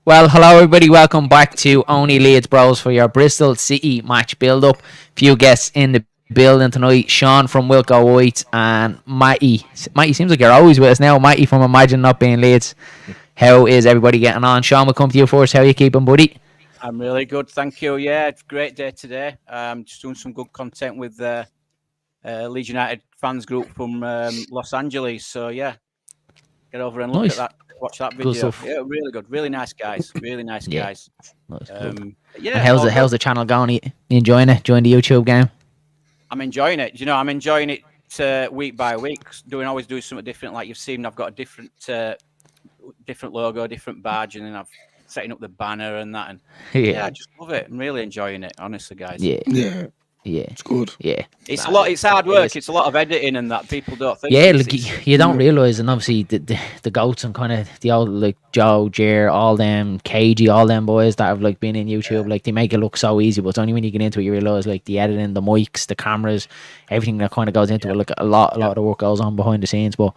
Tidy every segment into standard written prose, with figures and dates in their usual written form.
Well, hello everybody. Welcome back to Only Leeds Bros for your Bristol City match build-up. Few guests in the building tonight. Sean from Wilco White and Matty. Matty seems like you're always with us now. Matty from Imagine Not Being Leeds. How is everybody getting on? Sean, we'll come to you first. How are you keeping, buddy? I'm really good, thank you. Yeah, it's a great day today. Just doing some good content with the Leeds United fans group from Los Angeles. So yeah, get over and look at that. Watch that video. Good stuff. Yeah, really good. Really nice guys. Really nice guys. Nice, yeah. And how's the channel going? You enjoying it? Enjoying the YouTube game? I'm enjoying it. You know, I'm enjoying it week by week. Always doing something different. Like you've seen, I've got a different logo, different badge, and then I've setting up the banner and that. And yeah, I just love it. I'm really enjoying it, honestly, guys. Yeah, it's good. Yeah, it's a lot. It's hard work. It's a lot of editing and that people don't think. Yeah, like you don't realise, and obviously the goats and kind of the old like Joe, Jer, all them KG, all them boys that have like been in YouTube, like they make it look so easy, but it's only when you get into it you realise like the editing, the mics, the cameras, everything that kind of goes into it. Like a lot of the work goes on behind the scenes, but.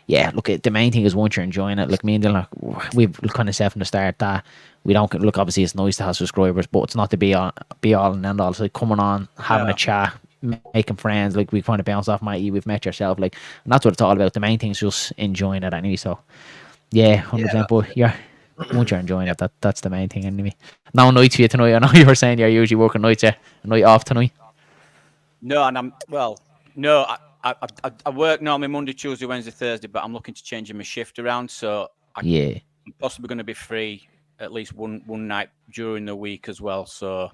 Yeah, look, the main thing is once you're enjoying it, like me and Dylan, we've kind of said from the start that we don't look. Obviously, it's nice to have subscribers, but it's not to be all and end all. It's like coming on, having a chat, making friends. Like we kind of bounce off Matty, we've met yourself, like, and that's what it's all about. The main thing is just enjoying it anyway. So, yeah, 100%. But once you're enjoying it, that's the main thing anyway. No nights for you tonight. I know you were saying you're usually working nights. Yeah, a night off tonight. No, and I work normally Monday, Tuesday, Wednesday, Thursday, but I'm looking to change my shift around. So I'm possibly going to be free at least one night during the week as well. So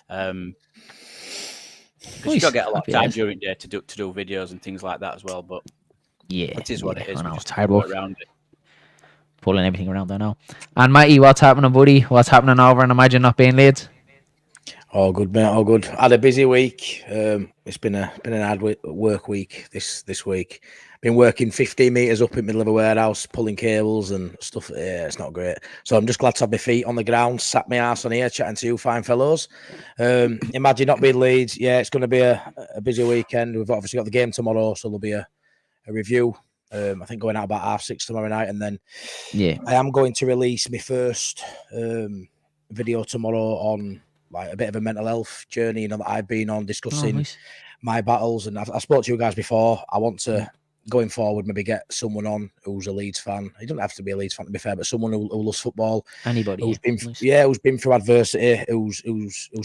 because you got to get a lot of time during the day to do videos and things like that as well. But it is what it is. It's hard work around it. Pulling everything around there now. And Matty, what's happening, buddy? What's happening over and Imagine Not Being Leeds? All good, mate. All good. Had a busy week. It's been an hard work week this week. Been working 15 meters up in the middle of a warehouse, pulling cables and stuff. Yeah, it's not great. So I'm just glad to have my feet on the ground, sat my ass on here, chatting to you fine fellows. Imagine Not Being Leeds. Yeah, it's going to be a busy weekend. We've obviously got the game tomorrow, so there'll be a review. I think going out about 6:30 tomorrow night, and then I am going to release my first video tomorrow on. Like a bit of a mental health journey, you know, that I've been on discussing my battles. And I've spoke to you guys before. I want to, going forward, maybe get someone on who's a Leeds fan. He doesn't have to be a Leeds fan, to be fair, but someone who loves football. Anybody. Who's been through adversity, who's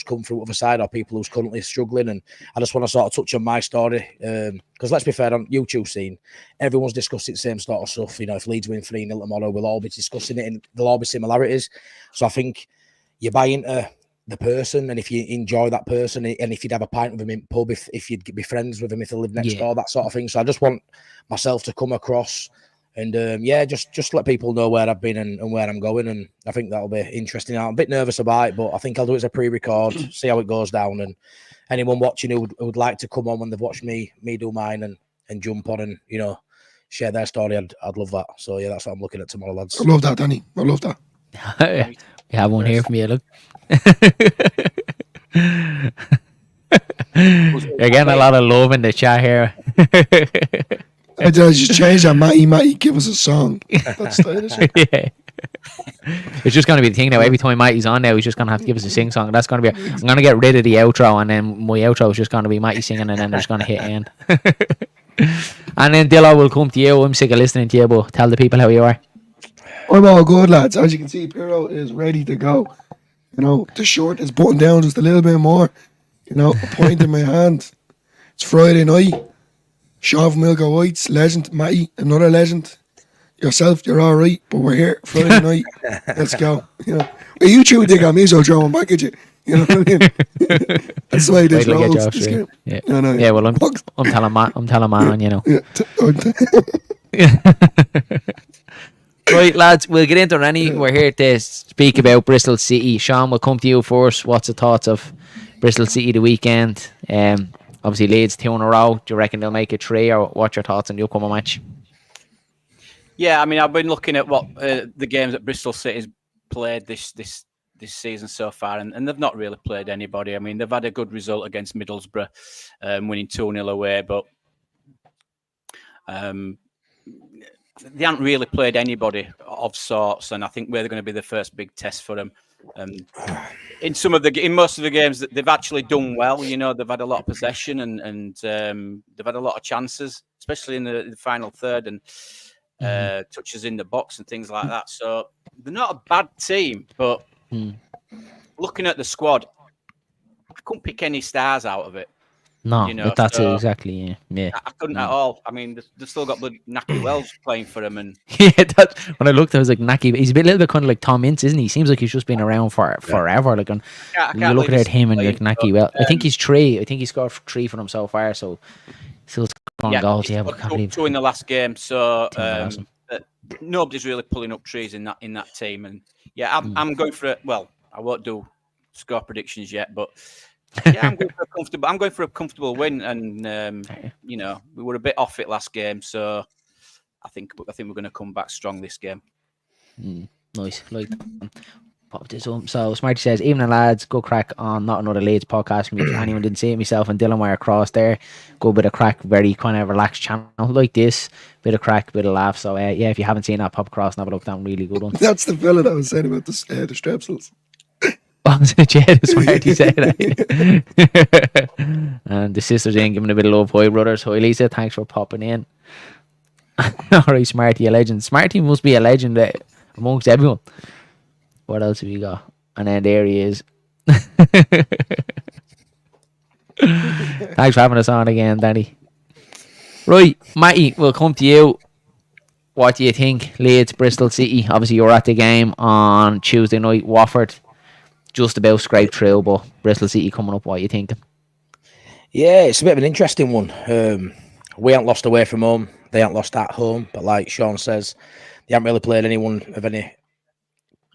come through the other side, or people who's currently struggling. And I just want to sort of touch on my story. Because let's be fair, on YouTube scene, everyone's discussing the same sort of stuff. You know, if Leeds win 3-0 tomorrow, we'll all be discussing it, and there'll all be similarities. So I think you buy into the person, and if you enjoy that person, and if you'd have a pint with him in pub, if you'd be friends with him if they live next door, that sort of thing. So I just want myself to come across and just let people know where I've been and where I'm going, and I think that'll be interesting. I'm a bit nervous about it, but I think I'll do it as a pre-record, see how it goes down, and anyone watching who would like to come on when they've watched me do mine and jump on and, you know, share their story, I'd love that. So yeah, that's what I'm looking at tomorrow, lads. I love that, Danny. I love that. We have one here from you, look. You're getting a lot of love in the chat here. I just changed that. Matty, give us a song. That's yeah. It's just going to be the thing now. Every time Matty's on now, he's just going to have to give us a sing song. That's going to be. I'm going to get rid of the outro, and then my outro is just going to be Matty singing, and then they're just going to hit end. And then Dillo will come to you. I'm sick of listening to you, but tell the people how you are. I'm all good, lads. As you can see, Piro is ready to go. You know, the shirt is buttoned down just a little bit more. You know, a point in my hand. It's Friday night. Sean from Wilco White's legend. Matty, another legend. Yourself, you're all right, but we're here Friday night. Let's go. You know, you two dig on me, so throwing back at you. You know what I mean? That's the way this rolls. Yeah, well, I'm telling man, you know. Right, lads, we'll get into it. We're here to speak about Bristol City. Sean, we'll come to you first. What's the thoughts of Bristol City the weekend? Obviously, Leeds 2 in a row. Do you reckon they'll make it 3, or what's your thoughts on the upcoming match? Yeah, I mean, I've been looking at what the games that Bristol City's played this season so far, and they've not really played anybody. I mean, they've had a good result against Middlesbrough, winning 2-0 away, but they haven't really played anybody of sorts, and I think we're going to be the first big test for them. In most of the games that they've actually done well, you know, they've had a lot of possession and they've had a lot of chances, especially in the final third and touches in the box and things like that. So they're not a bad team, but looking at the squad, I couldn't pick any stars out of it. No, you know, that's it exactly. Yeah, I couldn't at all. I mean, they've still got Naki Wells playing for them, and when I looked, I was like, Naki. He's a little bit kind of like Tom Ince, isn't he? Seems like he's just been around for forever. Like, you look at him and you're like Naki Wells. I think he's 3. I think he scored 3 for them so far. So still scoring goals. Yeah, but I can't believe 2 in the last game. So nobody's really pulling up trees in that team. And yeah, I'm going for it. Well, I won't do score predictions yet, but. Yeah, I'm going for a comfortable win, and you know, we were a bit off it last game, so I think we're going to come back strong this game. Nice, like pop this up. So Smarty says, "Evening lads, go crack on Not Another Leeds podcast." If anyone didn't see it, myself and Dylan were across there. Go a bit of crack, very kind of relaxed channel like this, bit of crack, bit of laugh. So yeah, if you haven't seen that, pop across and have a look. Down really good one. That's the fella that was saying about the strepsils. Yeah, the Smarty said that. And the sisters in giving a bit of love. Hi brothers, hi Lisa, thanks for popping in. Alright, Smarty, a legend. Smarty must be a legend amongst everyone. What else have we got? And then there he is. Thanks for having us on again, Danny. Right, Matty, we'll come to you. What do you think? Leeds, Bristol City. Obviously you were at the game on Tuesday night. Watford just about scraped through, but Bristol City coming up. What are you thinking? Yeah, it's a bit of an interesting one. We haven't lost away from home. They haven't lost at home. But like Sean says, they haven't really played anyone of any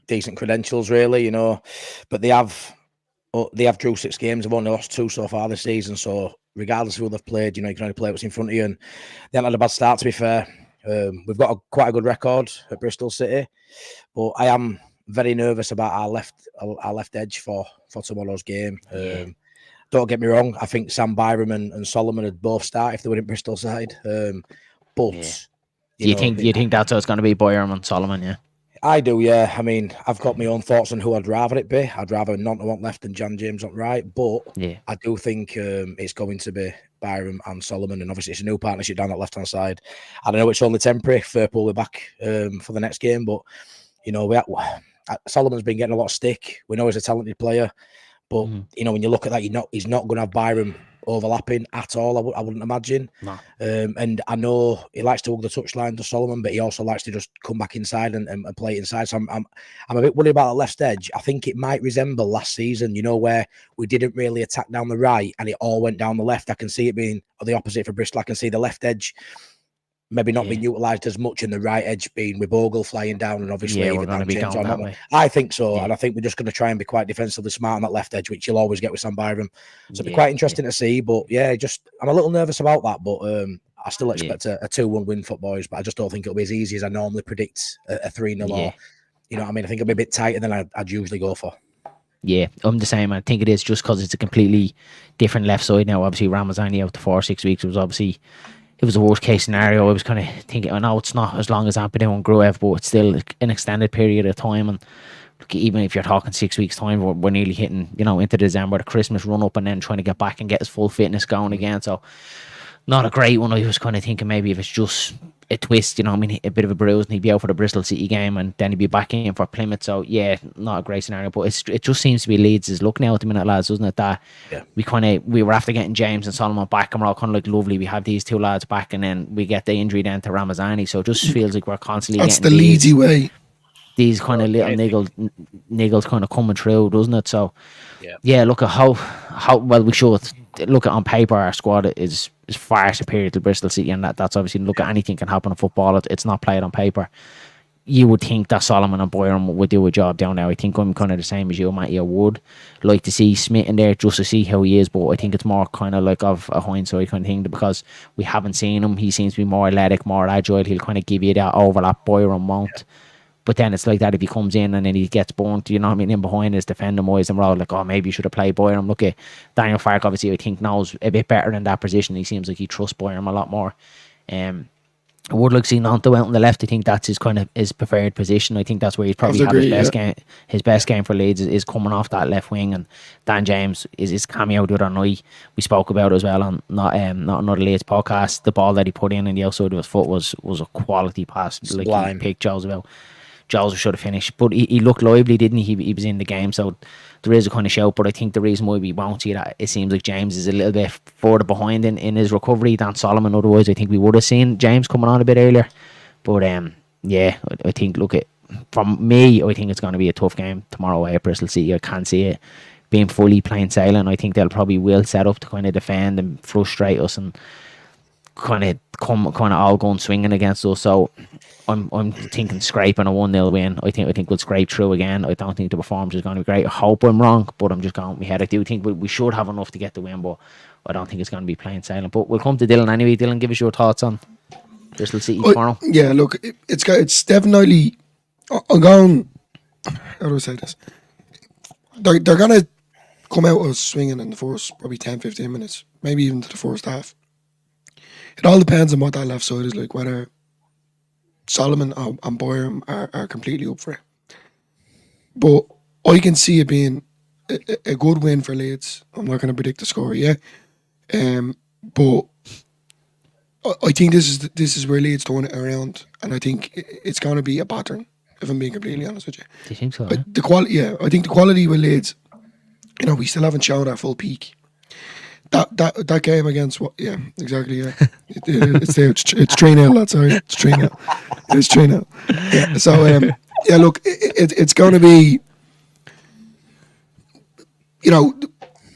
decent credentials, really, you know. But they have drew 6 games. They've only lost 2 so far this season. So regardless of who they've played, you know, you can only play what's in front of you. And they haven't had a bad start, to be fair. We've got quite a good record at Bristol City. But I am very nervous about our left edge for tomorrow's game. Don't get me wrong, I think Sam Byram and Solomon would both start if they were in Bristol side. But do you think that's how it's going to be, Byram and Solomon? Yeah, I do. Yeah, I mean, I've got my own thoughts on who I'd rather it be. I'd rather Nonto on left and Jan James on right. But I do think it's going to be Byram and Solomon, and obviously it's a new partnership down that left hand side. I know it's only temporary. Firpo will be back for the next game, but you know Solomon's been getting a lot of stick. We know he's a talented player, but you know when you look at that, he's not going to have Byram overlapping at all. I wouldn't imagine. No. And I know he likes to hug the touchline to Solomon, but he also likes to just come back inside and play it inside. So I'm a bit worried about the left edge. I think it might resemble last season, you know, where we didn't really attack down the right and it all went down the left. I can see it being the opposite for Bristol. I can see the left edge maybe not being utilised as much, and the right edge being with Bogle flying down, and obviously we're going to be going that way. I think so, and I think we're just going to try and be quite defensively smart on that left edge, which you'll always get with Sam Byram. So it'll be quite interesting to see. But I'm a little nervous about that, but I still expect a 2-1 win for boys. But I just don't think it'll be as easy as I normally predict a 3-0 or, you know what I mean? I think it'll be a bit tighter than I'd usually go for. Yeah, I'm the same. I think it is just because it's a completely different left side now. Obviously, Ramazani out for 4-6 weeks. It was a worst case scenario. I was kind of thinking, I know it's not as long as Ampadu and Gruev, but it's still an extended period of time. And look, even if you're talking 6 weeks' time, we're nearly hitting, you know, into December, the Christmas run up, and then trying to get back and get his full fitness going again. So, not a great one. I was kind of thinking maybe if it's just a twist, you know, I mean, a bit of a bruise, and he'd be out for the Bristol City game, and then he'd be back in for Plymouth. So yeah, not a great scenario, but it just seems to be Leeds' luck now at the minute, lads, doesn't it? That we were after getting James and Solomon back, and we're all kind of like, lovely, we have these 2 lads back, and then we get the injury then to Ramazani. So it just feels like we're constantly that's getting the Leedsy way. These kind of little niggles kind of coming through, doesn't it? So look at how well we should look at on paper. Our squad is far superior to Bristol City, and that's obviously, look at anything can happen in football. It's not played on paper. You would think that Solomon and Byram would do a job down there. I think I'm kind of the same as you, Matty. I would like to see Smith in there just to see how he is, but I think it's more kind of like of a hindsight kind of thing, because we haven't seen him. He seems to be more athletic, more agile. He'll kind of give you that overlap Byram won't. But then it's like that if he comes in and then he gets burnt, you know what I mean, in behind his defending wise, and we're all like, oh, maybe you should have played Byram. Look at Daniel Farkes, obviously, I think knows a bit better in that position. He seems like he trusts Byram a lot more. I would like to see Nanto out on the left. I think that's his kind of his preferred position. I think that's where he's probably had his best game. His best game for Leeds is coming off that left wing, and Dan James is his cameo the other night. We spoke about it as well on not another Leeds podcast. The ball that he put in the outside of his foot was a quality pass. Sublime. Like he picked Joseph out. Joseph should have finished, but he looked lively, didn't he? He was in the game, so there is a kind of shout. But I think the reason why we won't see that, it seems like James is a little bit further behind in his recovery than Solomon. Otherwise, I think we would have seen James coming on a bit earlier. But yeah, I think from me, I think it's going to be a tough game tomorrow away at Bristol City. I can't see it being fully plain sailing. I think they'll probably will set up to kind of defend and frustrate us and kind of all going swinging against us. So I'm thinking scraping a 1-0 win. I think we'll scrape through again. I don't think the performance is going to be great. I hope I'm wrong, but I'm just going with my head. I do think we should have enough to get the win, but I don't think it's going to be plain sailing. But we'll come to Dylan anyway. Dylan, give us your thoughts on Bristol City tomorrow. Yeah, look, it's definitely. I'm going. How do I say this? They're going to come out us swinging in the first probably 10-15 minutes, maybe even to the first half. It all depends on what that left side is like, whether Solomon and Boyer are completely up for it. But I can see it being a good win for Leeds. I'm not going to predict the score yet. But I think this is where Leeds turn it around, and I think it's going to be a pattern, if I'm being completely honest with you. Do you think so? The quality, I think the quality with Leeds, we still haven't shown our full peak. That game against what? Yeah, exactly. Yeah, it's there. It's 3-0. That's sorry. It's 3-0. It's 3-0. Yeah. So yeah. Look, it's going to be,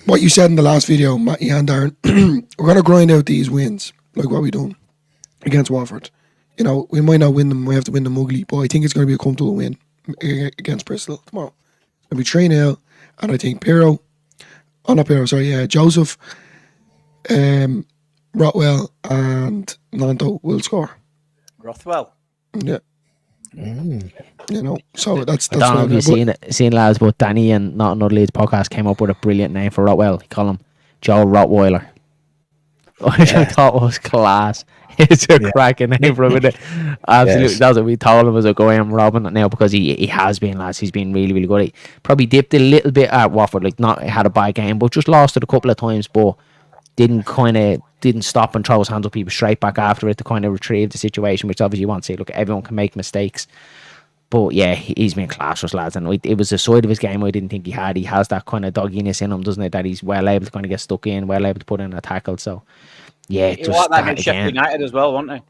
what you said in the last video, Matty and Darren. We're going to grind out these wins like what we done against Watford. We might not win them. We have to win them ugly, but I think it's going to be a comfortable win against Bristol tomorrow. It'll be 3-0, and I think Joseph, Rothwell and Nanto will score. Rothwell. Yeah. So that's I don't know if you've seen lads, but Danny and Not Another Leeds podcast came up with a brilliant name for Rothwell. He called him Joe Rottweiler. Which I thought was class. It's a cracking name for him, isn't it? Absolutely. Yes. That's what we told him as a guy. I'm robbing it now because he has been, lads. He's been really, really good. He probably dipped a little bit at Watford, not had a bad game, but just lost it a couple of times, but didn't stop and throw his hands up. He was straight back after it to kind of retrieve the situation, which obviously you want to say, look, everyone can make mistakes. But yeah, he's been class for us, lads. And it was a side of his game I didn't think he had. He has that kind of dogginess in him, doesn't it? That he's well able to kind of get stuck in, well able to put in a tackle. So yeah, he was that against Sheffield United as well, wasn't he?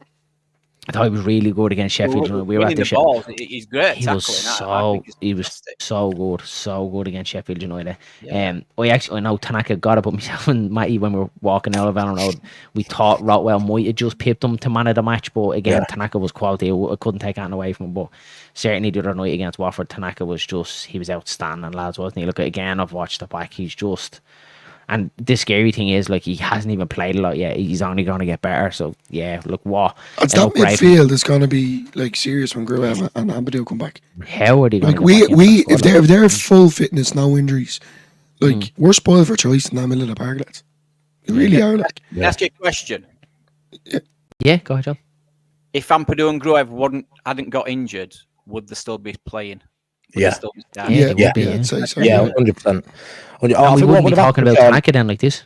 I thought he was really good against Sheffield United. We were at the ball. He's great. He was so good against Sheffield United. Yeah. I know Tanaka got it, but myself and Matty, when we were walking out of Allen Road, we thought Rothwell might have just pipped him to man of the match. But again, Tanaka was quality. I couldn't take anything away from him. But certainly the other night against Watford, Tanaka was outstanding, lads, wasn't he? Look, again, I've watched it back. He's just. And the scary thing is, he hasn't even played a lot yet. He's only going to get better. So, yeah, look, what? It's that midfield is going to be, serious when Gruev and Amadou come back. How are they going to if they're full fitness, no injuries, we're spoiled for choice in that middle of the park, lads. We really are, Can I ask you a question? Yeah, go ahead, John. If Amadou and Gruev hadn't got injured, would they still be playing? Yeah, 100%. We wouldn't be talking about Tanaka then like this.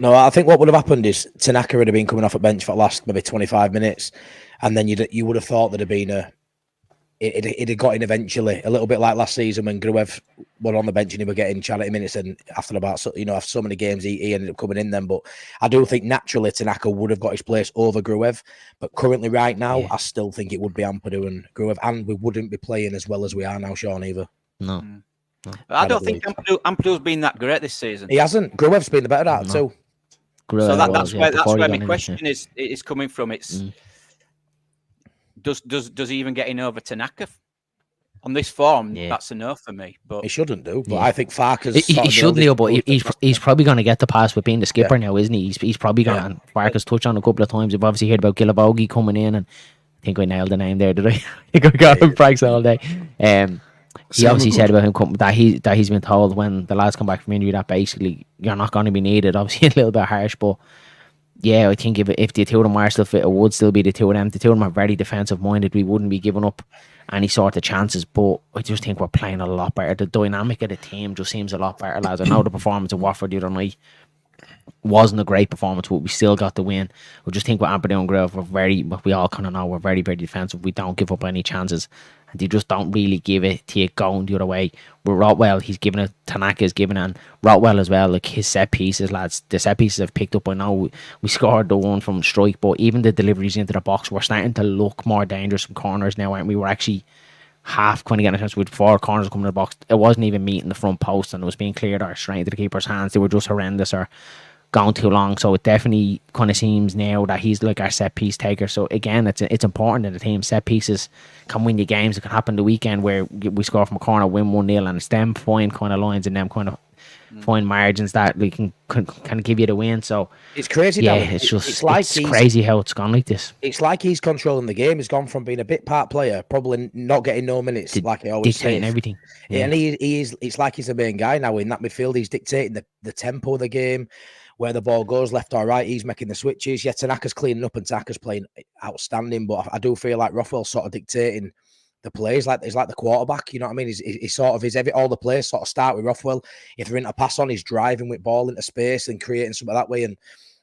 No, I think what would have happened is Tanaka would have been coming off a bench for the last maybe 25 minutes, and then you would have thought there'd have been it had got in eventually, a little bit like last season when Gruev were on the bench and he were getting charity minutes, and after after so many games he ended up coming in then. But I do think naturally Tanaka would have got his place over Gruev, but currently right now I still think it would be Amadou and Gruev, and we wouldn't be playing as well as we are now, Sean, either. No. I don't think Amadou's been that great this season. He hasn't. Gruev's been the better at it too. So that's where my question is coming from. It's does he even get in over Tanaka on this form? That's enough for me. But he shouldn't do. But I think Farkes he should do. But he's probably going to get the pass with being the skipper now, isn't he? He's probably going. And Farkes touched on a couple of times. We've obviously heard about Gillibogi coming in, and I think I nailed the name there. Did I? I think I got him pranks all day. He obviously said about him that he's been told when the lads come back from injury that basically you're not going to be needed. Obviously a little bit harsh, but yeah, I think if the two of them are still fit, it would still be the two of them. The two of them are very defensive minded. We wouldn't be giving up any sort of chances, but I just think we're playing a lot better. The dynamic of the team just seems a lot better, lads. I know the performance of Watford the other night wasn't a great performance, but we still got the win. I just think with Aberdeen and Grove, we all kind of know we're very, very defensive. We don't give up any chances, and they just don't really give it to you going the other way. With Rotwell, he's giving it, Tanaka's giving it, and Rotwell as well, like his set pieces, lads, the set pieces have picked up. I know we scored the one from strike, but even the deliveries into the box, we're starting to look more dangerous from corners now, aren't we? We're actually half kind of getting a chance with 4 corners coming to the box. It wasn't even meeting the front post, and it was being cleared or straight into the keeper's hands. They were just horrendous or gone too long. So it definitely kind of seems now that he's like our set piece taker. So again, it's important in the team. Set pieces can win you games. It can happen the weekend where we score from a corner, win 1-0, and it's them fine kind of lines and them kind of fine margins that we can kind of give you the win. So it's crazy. Yeah, it's crazy how it's gone like this. It's like he's controlling the game. He's gone from being a bit part player, probably not getting no minutes, like I always say, dictating everything. Yeah. And he is. It's like he's the main guy now in that midfield. He's dictating the tempo of the game. Where the ball goes, left or right, he's making the switches. Yeah, Tanaka's cleaning up and Tanaka's playing outstanding, but I do feel like Rothwell's sort of dictating the plays. Like he's like the quarterback, you know what I mean? He's sort of all the plays sort of start with Rothwell. If they're into pass on, he's driving with ball into space and creating something that way. And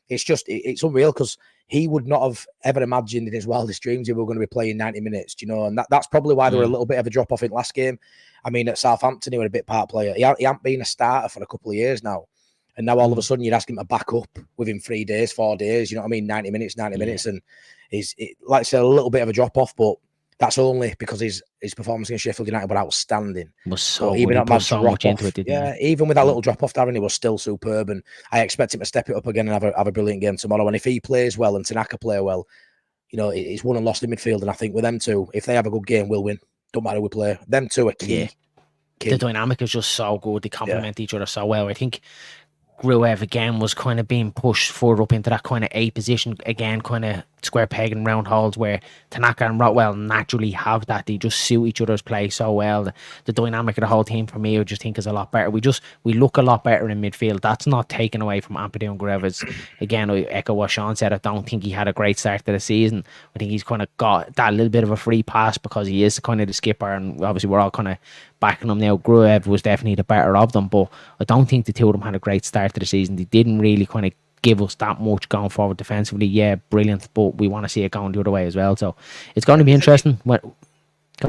it's unreal because he would not have ever imagined in his wildest dreams he were going to be playing 90 minutes, you know, and that's probably why there were a little bit of a drop off in last game. I mean, at Southampton, he was a bit part player. He hadn't been a starter for a couple of years now. And now all of a sudden you'd ask him to back up within 3 days, 4 days, you know what I mean? 90 minutes. And like I said, a little bit of a drop off, but that's only because his performance against Sheffield United was outstanding. Was so even at so much into it, even with that little drop off, Darren, he was still superb. And I expect him to step it up again and have a brilliant game tomorrow. And if he plays well and Tanaka play well, you know, it's won and lost in midfield. And I think with them two, if they have a good game, we'll win. Don't matter who we play. Them two are key. Yeah. The dynamic is just so good. They complement each other so well. I think Gruev again was kind of being pushed further up into that kind of A position again, kind of square peg and round holes where Tanaka and Rotwell naturally have that. They just suit each other's play so well. The dynamic of the whole team for me I just think is a lot better. We look a lot better in midfield. That's not taken away from Ampadu and Gruev. Again, I echo what Sean said. I don't think he had a great start to the season. I think he's kind of got that little bit of a free pass because he is kind of the skipper, and obviously we're all kind of backing him now. Gruev was definitely the better of them, but I don't think the two of them had a great start to the season. They didn't really kind of give us that much going forward defensively. Yeah, brilliant, but we want to see it going the other way as well. So it's going to be interesting. Go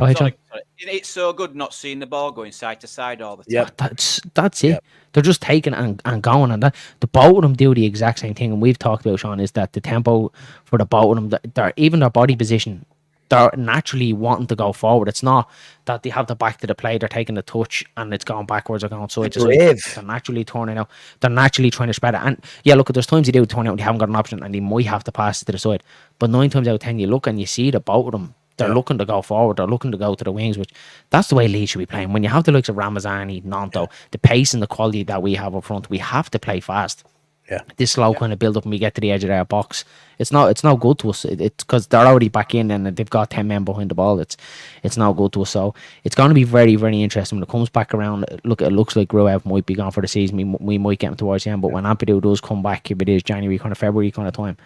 ahead, John. It's so good not seeing the ball going side to side all the time. Yeah, that's it. Yep. They're just taking it and going, and the both of them do the exact same thing. And we've talked about, Sean, is that the tempo for the both of them, even their body position, they're naturally wanting to go forward. It's not that they have the back to the play, they're taking the touch and it's going backwards or going side to side. They're naturally turning out. They're naturally trying to spread it. And yeah, look, there's times they do turn out and they haven't got an option and they might have to pass it to the side. But 9 times out of 10, you look and you see the both of them, they're looking to go forward, they're looking to go to the wings, which that's the way Leeds should be playing. When you have the likes of Ramazani, Nanto, the pace and the quality that we have up front, we have to play fast. Yeah, this slow kind of build up and we get to the edge of their box. It's no good to us. It's because they're already back in and they've got 10 men behind the ball. It's no good to us. So it's going to be very, very interesting when it comes back around. Look, it looks like Gruev might be gone for the season. We might get him towards the end, but when Ampadu does come back, if it is January, kind of February kind of time,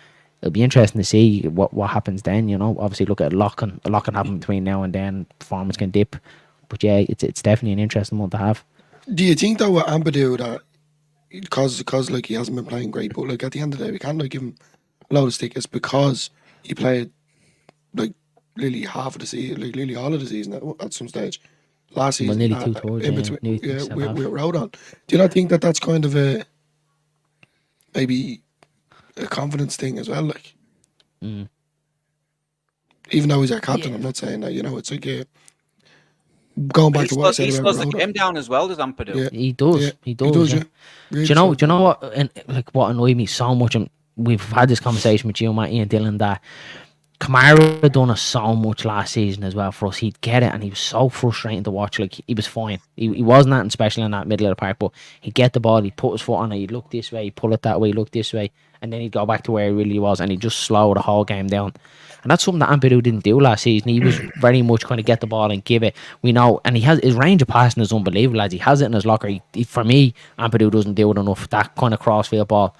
it'll be interesting to see what happens then. You know, obviously look at a lot can happen between now and then. Performance can dip, but yeah, it's definitely an interesting one to have. Do you think though with Ampadu that? Because like he hasn't been playing great, but like at the end of the day we can't like give him a load of stick. It's because he played like nearly half of the season, like nearly all of the season at some stage last season. Well, nearly 2/3. In between, we were out on. Do you not think that that's kind of maybe a confidence thing as well? Like, even though he's our captain, I'm not saying that. You know, it's like going back to what I said about he slows the game down as well, does Ampadu? Yeah. He does. Yeah. Really do you know what? And like what annoyed me so much, and we've had this conversation with you, Matty and Dylan, that Kamara had done us so much last season as well for us. He'd get it, and he was so frustrating to watch. Like he was fine. He wasn't that special in that middle of the park, but he'd get the ball, he'd put his foot on it, he'd look this way, he'd pull it that way, look this way, and then he'd go back to where he really was, and he'd just slow the whole game down. And that's something that Ampadu didn't do last season. He was very much kind of get the ball and give it. We know, and he has his range of passing is unbelievable, lads. He has it in his locker. For me, Ampadu doesn't do it enough. That kind of crossfield ball.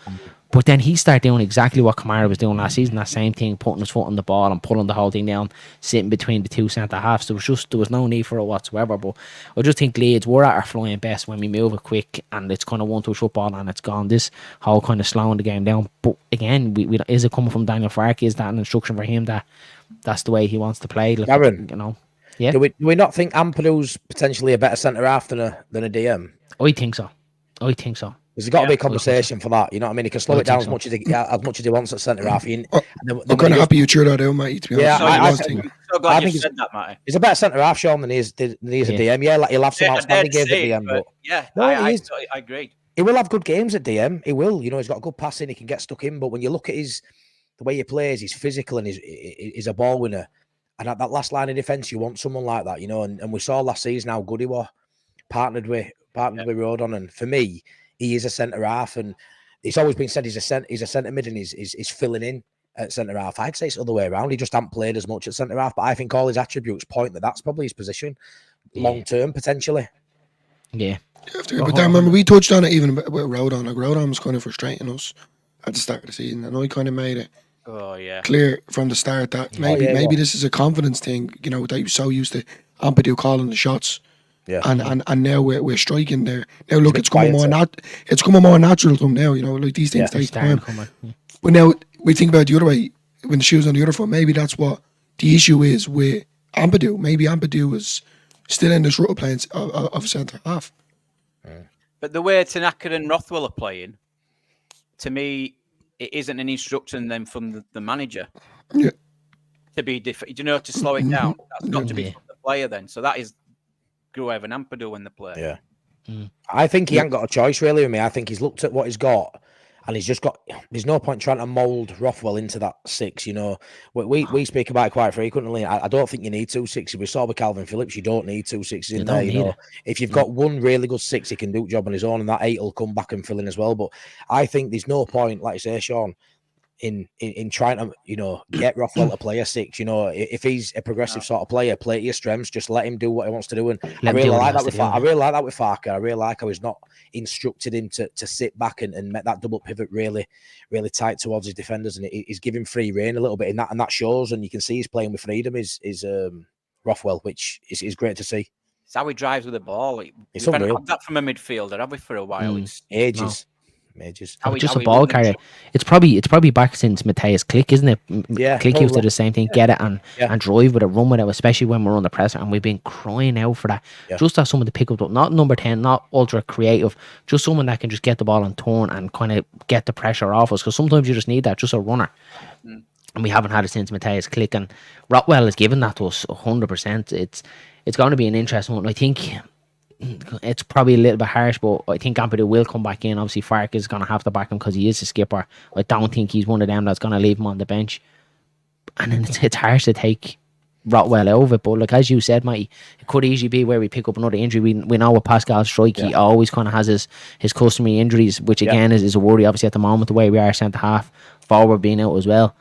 But then he started doing exactly what Kamara was doing last season, that same thing, putting his foot on the ball and pulling the whole thing down, sitting between the two centre-halves. There was no need for it whatsoever. But I just think Leeds, we're at our flying best when we move it quick and it's kind of one-touch football and it's gone. This whole kind of slowing the game down. But again, is it coming from Daniel Farkes? Is that an instruction for him that that's the way he wants to play? Like, Aaron, you know, yeah. Do we not think Ampadu's potentially a better centre-half than a DM? I think so. There's got to be a conversation for that. You know what I mean? He can slow it down as much as he wants at centre half. I'm kind of happy you cheered that out, mate. To be honest. So glad you said that, Matty. He's a better centre half, Sean, than he is a DM. Yeah, like he'll have some outstanding games at DM, but I agree. He will have good games at DM. He will. You know, he's got good passing. He can get stuck in. But when you look at the way he plays, he's physical and he's a ball winner. And at that last line of defence, you want someone like that, you know. And we saw last season how good he was, partnered with Rodon. And for me, he is a centre half, and it's always been said he's a centre mid, and he's filling in at centre half. I'd say it's the other way around. He just hasn't played as much at centre half, but I think all his attributes point that that's probably his position long term potentially. Yeah. But then remember we touched on it even with Rodon. Like Rodon was kind of frustrating us at the start of the season, and I kind of made it clear from the start that maybe this is a confidence thing. You know, that you're so used to Ampadu calling the shots. Yeah, and now we're striking there. Now look, it's coming more natural to him now. You know, like these things take time. But now we think about it the other way, when the shoe's on the other foot. Maybe that's what the issue is with Ampadu. Maybe Ampadu is still in this role playing of centre half. But the way Tanaka and Rothwell are playing, to me, it isn't an instruction then from the manager. Yeah. To be different, you know, to slow it down. That's got to be from the player then. So that is Gruev and Ampadu when they play. Yeah. I think he ain't got a choice really with me. I think he's looked at what he's got and he's just got, there's no point trying to mould Rothwell into that 6, you know. We speak about it quite frequently. I don't think you need 2 6s. We saw with Calvin Phillips, you don't need 2 6s in there, you know. If you've got one really good 6, he can do the job on his own, and that 8 will come back and fill in as well. But I think there's no point, like you say, Sean, in trying to, you know, get Rothwell to play a 6. You know, if he's a progressive sort of player, play to your strengths, just let him do what he wants to do. And I really like that with Farke. I really like that with Farke. I really like how he's not instructed him to sit back and make that double pivot really, really tight towards his defenders, and he's giving free rein a little bit in that, and that shows. And you can see he's playing with freedom. Is Rothwell, which is great to see. It's how he drives with the ball. It's we unreal. haven't had that from a midfielder, have we, for a while? It's ages. Just a ball carrier. It's probably back since Mateus Click, isn't it? Yeah, Click used to do the same thing, get it and drive with it, run with it, especially when we're under pressure, and we've been crying out for that. Just as someone to pick up, not number 10, not ultra creative, just someone that can just get the ball and turn and kind of get the pressure off us, because sometimes you just need that, just a runner. And we haven't had it since Mateus Click, and Rothwell has given that to us 100%. It's going to be an interesting one. I think it's probably a little bit harsh, but I think Ampadu will come back in. Obviously, Farke is going to have to back him because he is a skipper. I don't think he's one of them that's going to leave him on the bench. And then it's harsh to take Rothwell out of it. But like as you said, Matty, it could easily be where we pick up another injury. We know with Pascal Strike, he always kind of has his customary injuries, which again is a worry. Obviously, at the moment, the way we are centre half, forward being out as well.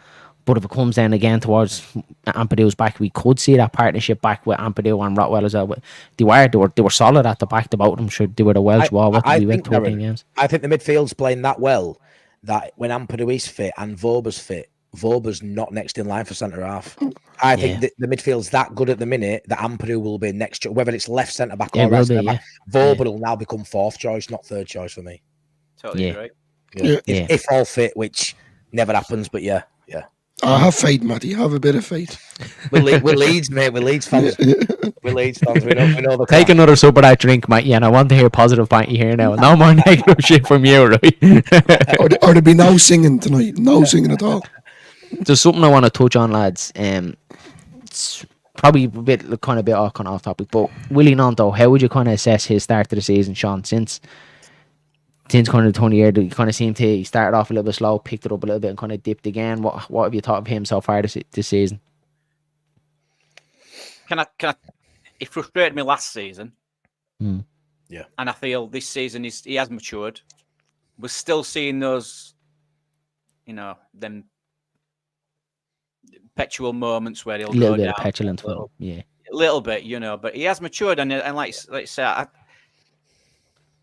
But if it comes down again towards Ampadu's back, we could see that partnership back with Ampadu and Rothwell as well. They were solid at the back. The both of them should do with a Welsh wall. I think the midfield's playing that well that when Ampadu is fit and Voba's fit, Voba's not next in line for centre half. I think the midfield's that good at the minute that Ampadu will be next, whether it's left centre back or right centre back. Voba will now become 4th choice, not 3rd choice for me. Totally right. If all fit, which never happens, but yeah. I have faith, Matty. I have a bit of faith. We're Leeds, mate. We're Leeds fans. We're Leeds fans. We know the Take another sip of that drink, mate. Yeah, and I want to hear positive point you here now. No more negative shit from you, right? or there'll be no singing tonight. No singing at all. There's something I want to touch on, lads. It's probably a bit off topic, but Willie Nonto, how would you kind of assess his start to the season, Sean? Since kind of the 20 year, you kind of seemed to he started off a little bit slow, picked it up a little bit, and kind of dipped again. What have you thought of him so far this season? Can I? He frustrated me last season. Yeah, and I feel this season he has matured. We're still seeing those, you know, them petual moments where he'll go down. Petulant, a little bit, you know. But he has matured, and like I say,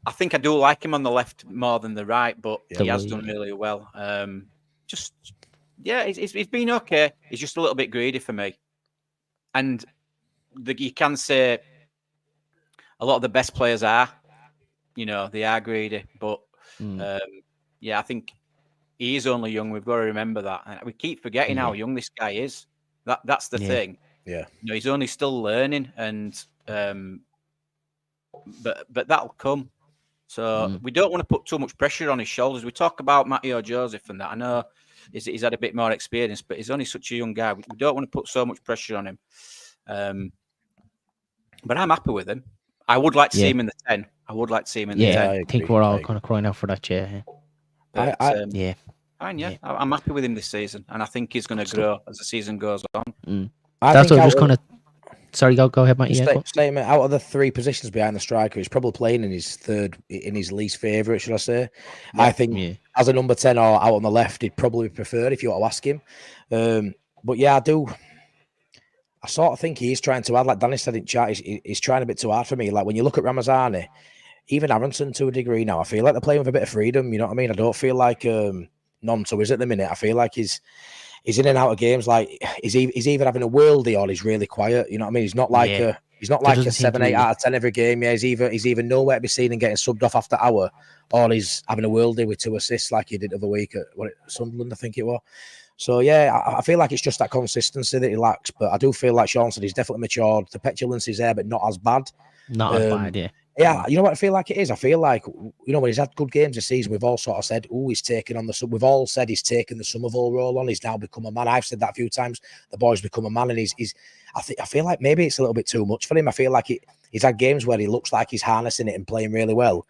I think I do like him on the left more than the right, but he has done Yeah. really well. He's been okay. He's just a little bit greedy for me. And you can say a lot of the best players are, they are greedy. But I think he is only young. We've got to remember that. And we keep forgetting how young this guy is. That's the thing. Yeah. He's only still learning, and but that'll come. So we don't want to put too much pressure on his shoulders. We talk about Matteo Joseph and that. I know he's had a bit more experience, but he's only such a young guy. We don't want to put so much pressure on him. But I'm happy with him. I would like to see him in the 10. I would like to see him in the 10. I think we're all kind of crying out for that, yeah. But, I'm happy with him this season, and I think he's going to grow as the season goes on. That's what I was just kind of. Sorry, go ahead, mate. Statement, out of the 3 positions behind the striker, he's probably playing in his least favourite, should I say? Yeah. I think as a number 10 or out on the left, he'd probably prefer if you want to ask him. But yeah, I sort of think he is trying to add, like Danny said in chat, he's trying a bit too hard for me. Like when you look at Ramazani, even Aronson to a degree now, I feel like they're playing with a bit of freedom. You know what I mean? I don't feel like Nonto is at the minute. I feel like he's in and out of games. Like he's either having a worldie or he's really quiet. You know what I mean? He's not like a 7, 8 out of 10 every game. Yeah, he's either nowhere to be seen and getting subbed off after hour, or he's having a worldie with 2 assists like he did the other week at Sunderland, I think it was. So yeah, I feel like it's just that consistency that he lacks. But I do feel like Sean said he's definitely matured. The petulance is there, but not as bad. Not as bad, yeah. Yeah, you know what I feel like it is? I feel like, when he's had good games this season, we've all sort of said, he's taken on we've all said he's taken the Somerville role on. He's now become a man. I've said that a few times. The boy's become a man, and I feel like maybe it's a little bit too much for him. I feel like he's had games where he looks like he's harnessing it and playing really well.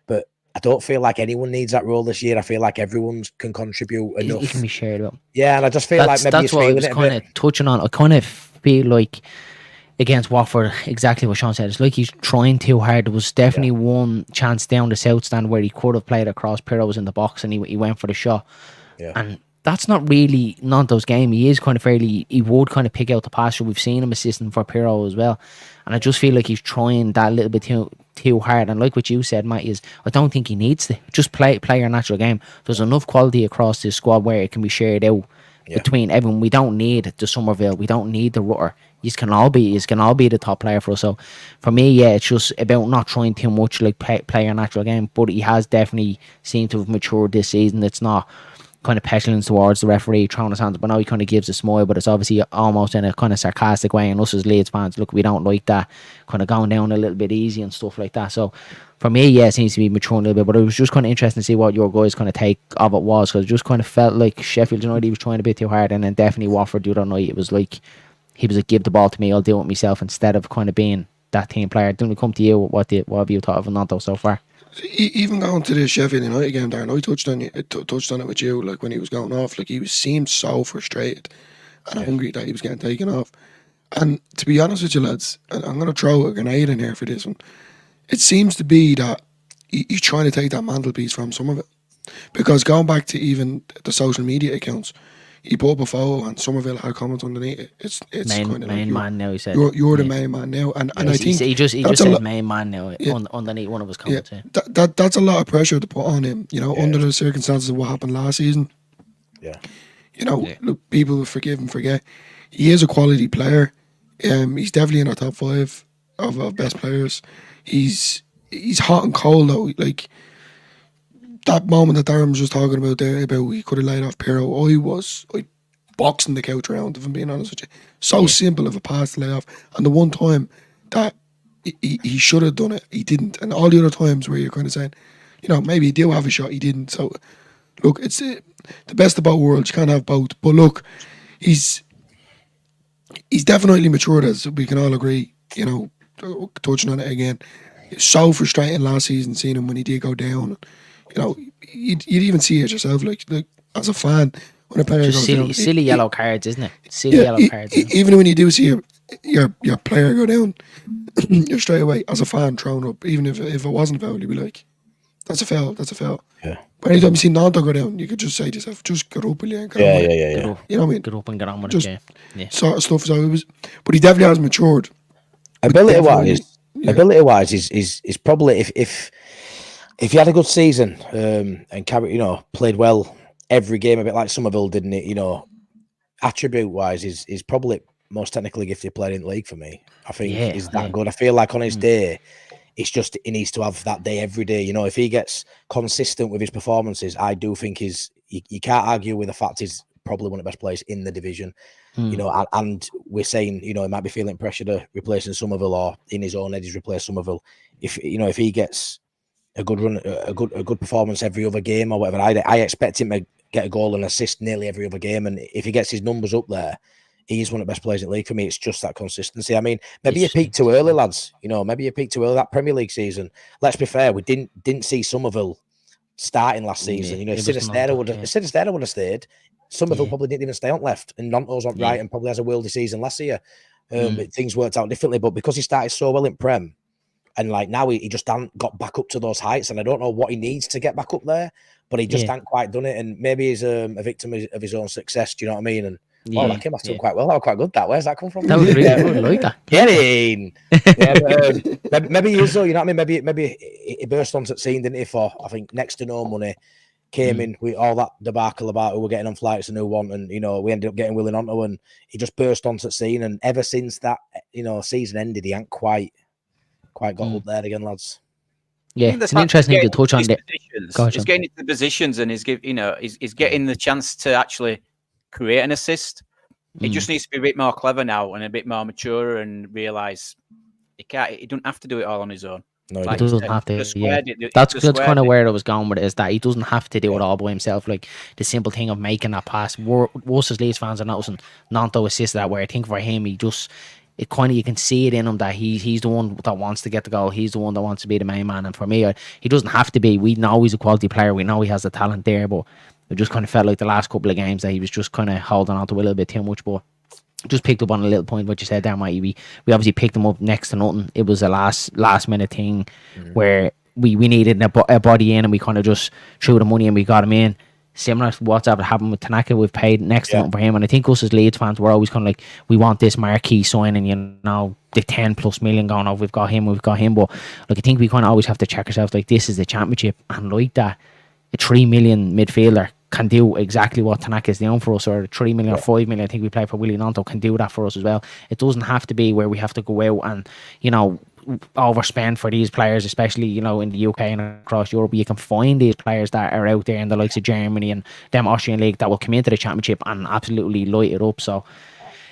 But I don't feel like anyone needs that role this year. I feel like everyone can contribute enough. It can be shared up. Yeah, and I just feel like maybe that's what I was kind of touching on. I kind of feel like against Watford, exactly what Sean said. It's like he's trying too hard. There was definitely one chance down the south stand where he could have played across. Pirro's in the box and he went for the shot. Yeah. And that's not really Nanto's game. He is kind of he would kind of pick out the passer. We've seen him assisting for Pirro as well. And I just feel like he's trying that a little bit too hard. And like what you said, Matt, is I don't think he needs to. Just play your natural game. There's enough quality across this squad where it can be shared out between everyone. We don't need the Somerville. We don't need the Rutter. You can all be the top player for us. So for me, it's just about not trying too much, like play your natural game. But he has definitely seemed to have matured this season. It's not kind of petulance towards the referee, throwing his hands. But now he kind of gives a smile, but it's obviously almost in a kind of sarcastic way. And us as Leeds fans, look, we don't like that kind of going down a little bit easy and stuff like that. So for me, it seems to be maturing a little bit. But it was just kind of interesting to see what your guys kind of take of it was, because it just kind of felt like Sheffield United, he was trying a bit too hard, and then definitely Watford the other night, it was like he was like, give the ball to me, I'll deal with myself, instead of kind of being that team player. Didn't we come to you? What have you thought of Nanto so far? Even going to the Sheffield United game there, and I touched on it with you, like when he was going off, like seemed so frustrated and angry that he was getting taken off. And to be honest with you, lads, and I'm going to throw a grenade in here for this one, it seems to be that he's trying to take that mantelpiece from Somerville. Because going back to even the social media accounts, he put up a photo and Somerville had comments underneath it. It's main man now, he said. You're the main man now. And I think he just said main man now underneath one of his comments. Yeah. That's a lot of pressure to put on him, under the circumstances of what happened last season. Yeah. Look, people forgive and forget. He is a quality player. He's definitely in our top 5 of best players. He's hot and cold though. Like that moment that Darren was just talking about there, about he could have laid off Pirro, I boxing the couch around, if I'm being honest with you. So simple of a pass to lay off. And the one time that he should have done it, he didn't. And all the other times where you're kind of saying, maybe he did have a shot, he didn't. So, look, it's the best of both worlds. You can't have both. But look, he's definitely matured, as we can all agree, touching on it again. It's so frustrating last season seeing him when he did go down. You'd even see it yourself, like as a fan, when a player just goes down. Silly yellow cards, isn't it? Yellow cards. Even when you do see your player go down, you're straight away, as a fan, thrown up. Even if it wasn't a foul, you'd be like, that's a foul, that's a foul. Yeah. But anytime you see Nanto go down, you could just say to yourself, just get up, will you? Yeah. You know what I mean? Get up and get on with it, yeah. Sort of stuff. So it was, but he definitely has matured. Ability-wise, is probably, if if he had a good season and played well every game, a bit like Somerville, didn't it? Attribute wise, is probably most technically gifted player in the league for me. I think is that good. I feel like on his day, it's just he needs to have that day every day. If he gets consistent with his performances, I do think you can't argue with the fact he's probably one of the best players in the division. And we're saying he might be feeling pressure to replacing Somerville, or in his own head he's replaced Somerville. If he gets a good run, a good performance every other game or whatever, I expect him to get a goal and assist nearly every other game. And if he gets his numbers up there, he's one of the best players in the league for me. It's just that consistency. I mean, maybe you peaked too early, lads. Maybe you peaked too early that Premier League season. Let's be fair, we didn't see Somerville starting last season. If Sinisterra would have stayed, Somerville probably didn't even stay on left, and Nanto's on right, and probably has a worldy season last year. Things worked out differently, but because he started so well in Prem, and like now he just hadn't got back up to those heights, and I don't know what he needs to get back up there, but he just hadn't quite done it, and maybe he's a victim of his own success. Do you know what I mean? And that came after him quite well. That was quite good. Where's that come from? That was really good. I like that. Get in. Maybe he is though. You know what I mean? Maybe he burst onto the scene, didn't he? For I think next to no money. Came in with all that debacle about who were getting on flights and who won, and we ended up getting Willing onto, and he just burst onto the scene. And ever since that season ended, he ain't quite got up there again, lads. Yeah, it's an interesting thing to touch on. He's getting into the positions, and he's getting the chance to actually create an assist. He just needs to be a bit more clever now and a bit more mature, and realise he doesn't have to do it all on his own. No, he doesn't have to. That's kind of where I was going with it, is that he doesn't have to do it all by himself. Like the simple thing of making that pass. Most as Leeds fans are noticing Nanto assisted that, where I think for him, you can see it in him that he's the one that wants to get the goal. He's the one that wants to be the main man. And for me, he doesn't have to be. We know he's a quality player. We know he has the talent there, but it just kind of felt like the last couple of games that he was just kind of holding on to a little bit too much. But just picked up on a little point what you said there, Mikey. We obviously picked him up next to nothing. It was a last minute thing where we needed a body in, and we kind of just threw the money and we got him in. Similar to what's happened with Tanaka, we've paid next to nothing for him, and I think us as Leeds fans were always kind of like, we want this marquee signing, the 10+ million going off. We've got him, but like I think we kind of always have to check ourselves like, this is the championship, and like that, a 3 million midfielder can do exactly what Tanaka is doing for us, or 3 million or 5 million. I think we play for Willie Nanto can do that for us as well. It doesn't have to be where we have to go out and overspend for these players, especially in the UK and across Europe. You can find these players that are out there in the likes of Germany and them Austrian league that will come into the championship and absolutely light it up. So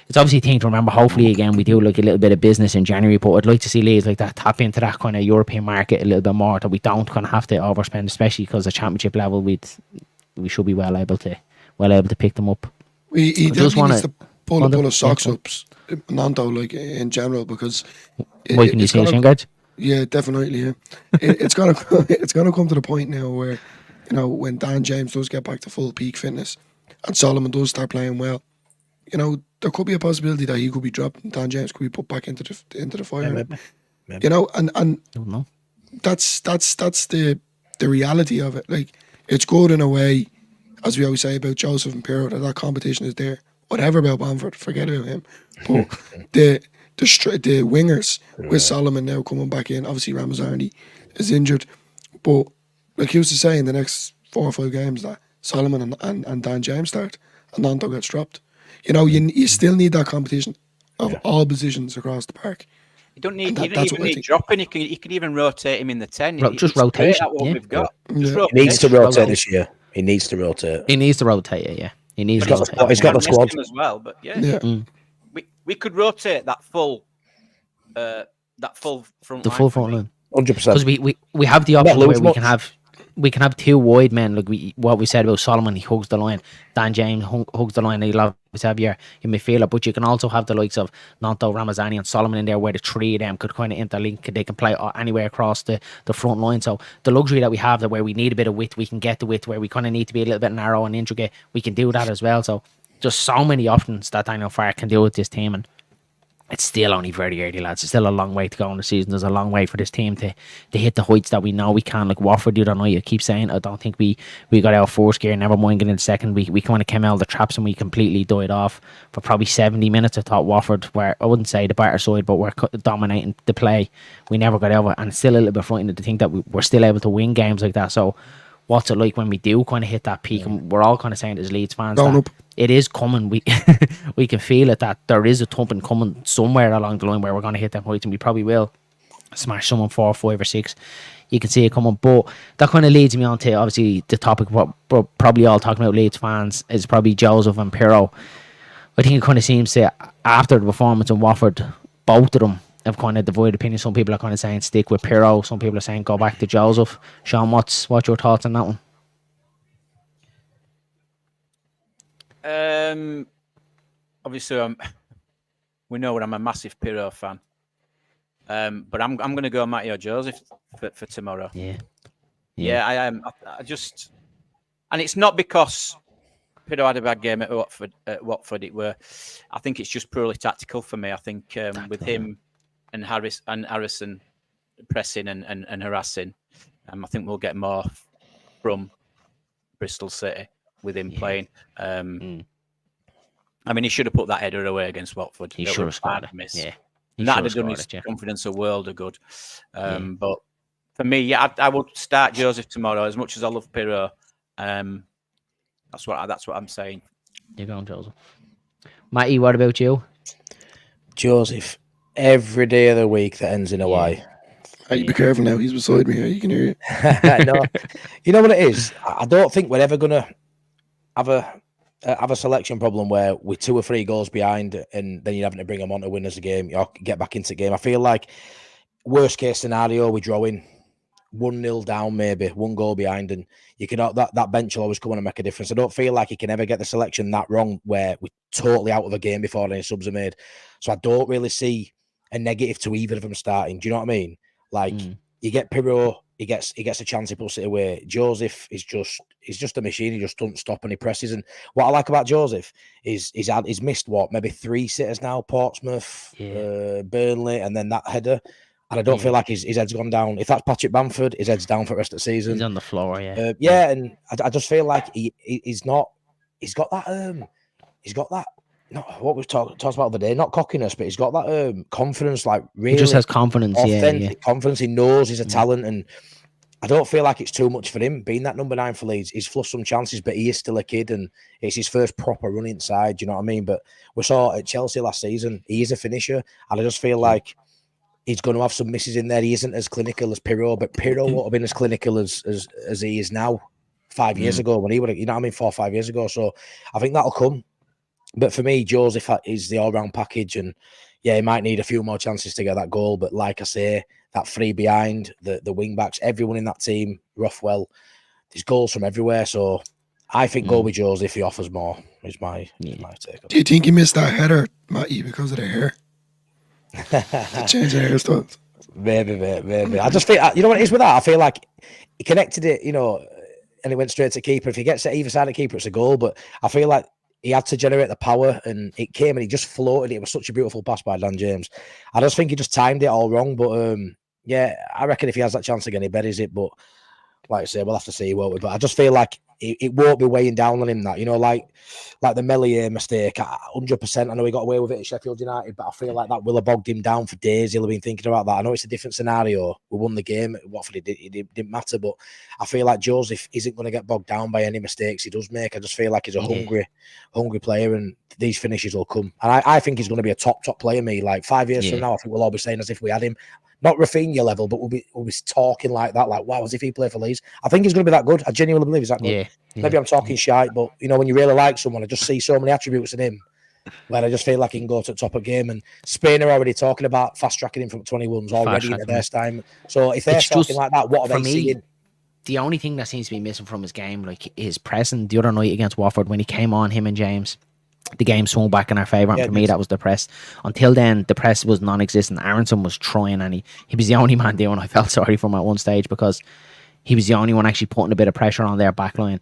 it's obviously a thing to remember. Hopefully, again, we do like a little bit of business in January, but I'd like to see Leeds like that tap into that kind of European market a little bit more, that we don't kind of have to overspend, especially because the championship level we should be well able to pick them up. He definitely needs to pull a socks up, Nanto, like in general, because Why can you see Shingard? Yeah, definitely. Yeah, it's gonna come to the point now where when Dan James does get back to full peak fitness and Solomon does start playing well, there could be a possibility that he could be dropped and Dan James could be put back into the fire. Maybe. And that's the reality of it. Like, it's good in a way, as we always say about Joseph and Pirro, that competition is there. Whatever about Bamford, forget about him. But the wingers with Solomon now coming back in, obviously Ramazani is injured, but like he used to say, in the next 4 or 5 games that Solomon and Dan James start and Nanto gets dropped. You still need that competition of all positions across the park. You don't need dropping. You can even rotate him in the 10. Just rotate. What we've got. He needs to rotate this year. He needs to rotate. He needs to rotate. Yeah. He needs. He's got the squad as well. But we could rotate that full front. The full front line. 100%. Because we have the option where we can have 2 wide men, like what we said about Solomon. He hugs the line. Dan James hugs the line. He'll always have your midfielder, but you can also have the likes of Nanto, Ramazani, and Solomon in there, where the 3 of them could kind of interlink. They can play anywhere across the front line. So the luxury that we have, that where we need a bit of width, we can get the width. Where we kind of need to be a little bit narrow and intricate, we can do that as well. So just so many options that Daniel Farkes can do with this team, and it's still only very early, lads. It's still a long way to go in the season. There's a long way for this team to hit the heights that we know we can. Like Watford the other night, I keep saying, I don't think we got out first gear, never mind getting in second. We kind of came out of the traps and we completely died off for probably 70 minutes. I thought Watford were, I wouldn't say the better side, but we're dominating the play. We never got over, and it's still a little bit frightening to think that we're still able to win games like that. So what's it like when we do kind of hit that peak? And we're all kind of saying as Leeds fans that it is coming. We we can feel it, that there is a thumping coming somewhere along the line where we're going to hit them heights, and we probably will smash someone 4, 5 or 6. You can see it coming. But that kind of leads me on to obviously the topic what we're probably all talking about, Leeds fans, is probably Joseph and Pirro. I think it kind of seems to, after the performance in Watford, both of them have kind of divided opinion. Some people are kind of saying stick with Pirro. Some people are saying go back to Joseph. Sean, what's your thoughts on that one? Obviously, we know I'm a massive Pirro fan. But I'm going to go Matteo Joseph for tomorrow. Yeah, I am. I just, and it's not because Pirro had a bad game at Watford. I think it's just purely tactical for me. I think with him and Harrison pressing and harassing, I think we'll get more from Bristol City with him playing. I mean, he should have put that header away against Watford. He should have scored it. Yeah. And that would have done his confidence a world of good. But for me, I would start Joseph tomorrow. As much as I love Pirro, that's what I'm saying. You're going, Joseph. Matty, what about you? Joseph, every day of the week that ends in a Y. Hey, be careful now. He's beside me. You can hear it. No, you know what it is? I don't think we're ever going to have a selection problem where we're 2 or 3 goals behind and then you're having to bring them on to win us a game or get back into the game. I feel like worst case scenario, we're drawing 1-0 down, maybe 1 goal behind, and you can that bench will always come on and make a difference. I don't feel like you can ever get the selection that wrong where we're totally out of a game before any subs are made. So I don't really see a negative to either of them starting. Do you know what I mean? Like you get Pirro, he gets a chance, he puts it away. Joseph is just a machine. He just doesn't stop and he presses. And what I like about Joseph is he's missed maybe 3 sitters now: Portsmouth, Burnley, and then that header. And I don't feel like his head's gone down. If that's Patrick Bamford, his head's down for the rest of the season. He's on the floor, and I just feel like he's got that. No, what we've talked about the day, not cockiness, but he's got that confidence. Like really, he just has confidence. Authentic confidence. He knows he's a talent, and I don't feel like it's too much for him being that number 9 for Leeds. He's flushed some chances, but he is still a kid, and it's his first proper run inside. Do you know what I mean? But we saw at Chelsea last season, he is a finisher, and I just feel like he's going to have some misses in there. He isn't as clinical as Pirro, but Pirro won't have been as clinical as he is now 5 years ago when he would have, 4 or 5 years ago. So I think that'll come. But for me, Joseph is the all-round package, and he might need a few more chances to get that goal. But like I say, that 3 behind, the wing-backs, everyone in that team, Rothwell, there's goals from everywhere. So I think go with Joseph. He offers more, is my take. Do you think he missed that header, Matty, because of the hair? The change of hairstyles? Maybe. I just feel, you know what it is with that? I feel like he connected it, and he went straight to keeper. If he gets it either side of keeper, it's a goal. But I feel like he had to generate the power, and it came and he just floated. It was such a beautiful pass by Dan James. I just think he just timed it all wrong. But I reckon if he has that chance again, he buries it. But like I say, we'll have to see, won't we? But I just feel like it won't be weighing down on him that, like the Melier mistake, 100%. I know he got away with it at Sheffield United, but I feel like that will have bogged him down for days. He'll have been thinking about that. I know it's a different scenario. We won the game at Watford. It didn't matter, but I feel like Joseph isn't going to get bogged down by any mistakes he does make. I just feel like he's a hungry player, and these finishes will come. And I think he's going to be a top player. Like 5 years from now, I think we'll all be saying as if we had him. Not Rafinha level, but we'll be talking like that, like, wow, as if he played for Leeds. I think he's going to be that good. I genuinely believe he's that good. Yeah. Maybe I'm talking shite, but, when you really like someone, I just see so many attributes in him where I just feel like he can go to the top of the game. And Spain are already talking about fast-tracking him from 21s already into their time. So if they're talking like that, what are they seeing? The only thing that seems to be missing from his game, like, is pressing. The other night against Watford, when he came on, him and James, the game swung back in our favour, and for me that was the press. Until then, the press was non-existent. Aronson was trying, and he was the only man doing it. I felt sorry for him at one stage because he was the only one actually putting a bit of pressure on their back line.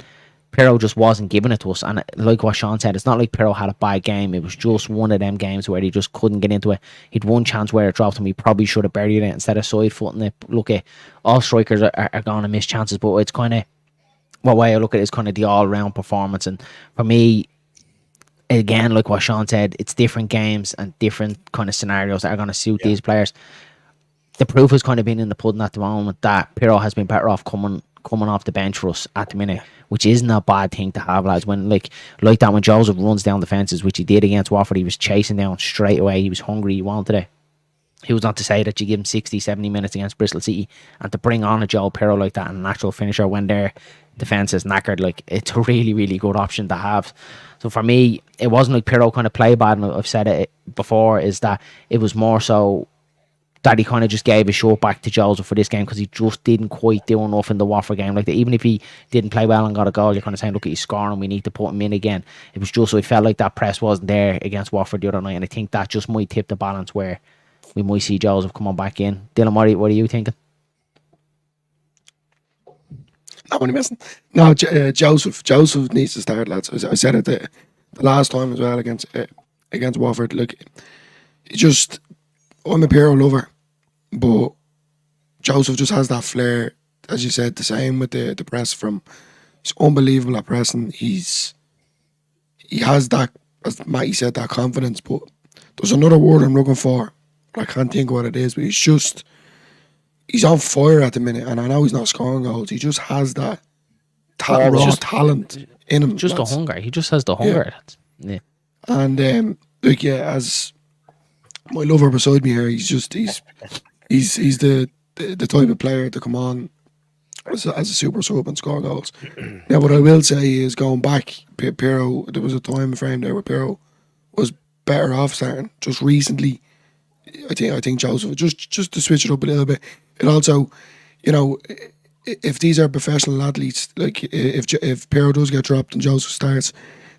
Pirro just wasn't giving it to us. And like what Sean said, it's not like Pirro had a bad game. It was just one of them games where he just couldn't get into it. He'd one chance where it dropped him. He probably should have buried it instead of side footing it. Look, at all strikers are going to miss chances, but it's kind of, what way I look at it is kind of the all-round performance. And for me, again, like what Sean said, it's different games and different kind of scenarios that are going to suit these players. The proof has kind of been in the pudding at the moment that Pirro has been better off coming off the bench for us at the minute, which isn't a bad thing to have, lads. When like that, when Joseph runs down the fences, which he did against Watford, he was chasing down straight away. He was hungry. He wanted it. He was not to say that you give him 60, 70 minutes against Bristol City, and to bring on a Joe Pirro like that, and a natural finisher when their defence is knackered, like, it's a really, really good option to have. So for me, it wasn't like Pirro kind of play bad, and I've said it before, is that it was more so that he kind of just gave a shot back to Joseph for this game because he just didn't quite do enough in the Watford game. Like, even if he didn't play well and got a goal, you're kind of saying, look, he's scoring, we need to put him in again. It was just so it felt like that press wasn't there against Watford the other night, and I think that just might tip the balance where we might see Joseph come on back in. Dylan, what are you thinking? Not what missing. No, Joseph needs to start, lads. I said it the last time as well against Watford. Look, I'm a Pirro lover, but Joseph just has that flair, as you said. The same with the press from. He's unbelievable at pressing. He has that, as Matty said, that confidence. But there's another word I'm looking for. I can't think what it is, but he's on fire at the minute, and I know he's not scoring goals. He just has that raw talent in him. Just the hunger. He just has the hunger. Yeah. And as my lover beside me here, he's the type of player to come on as a super sub and score goals. Now, what I will say is, going back, Pirro, there was a time frame there where Pirro was better off starting. Just recently, I think Joseph, just to switch it up a little bit. It also, if these are professional athletes, like if Pirro does get dropped and Joseph starts,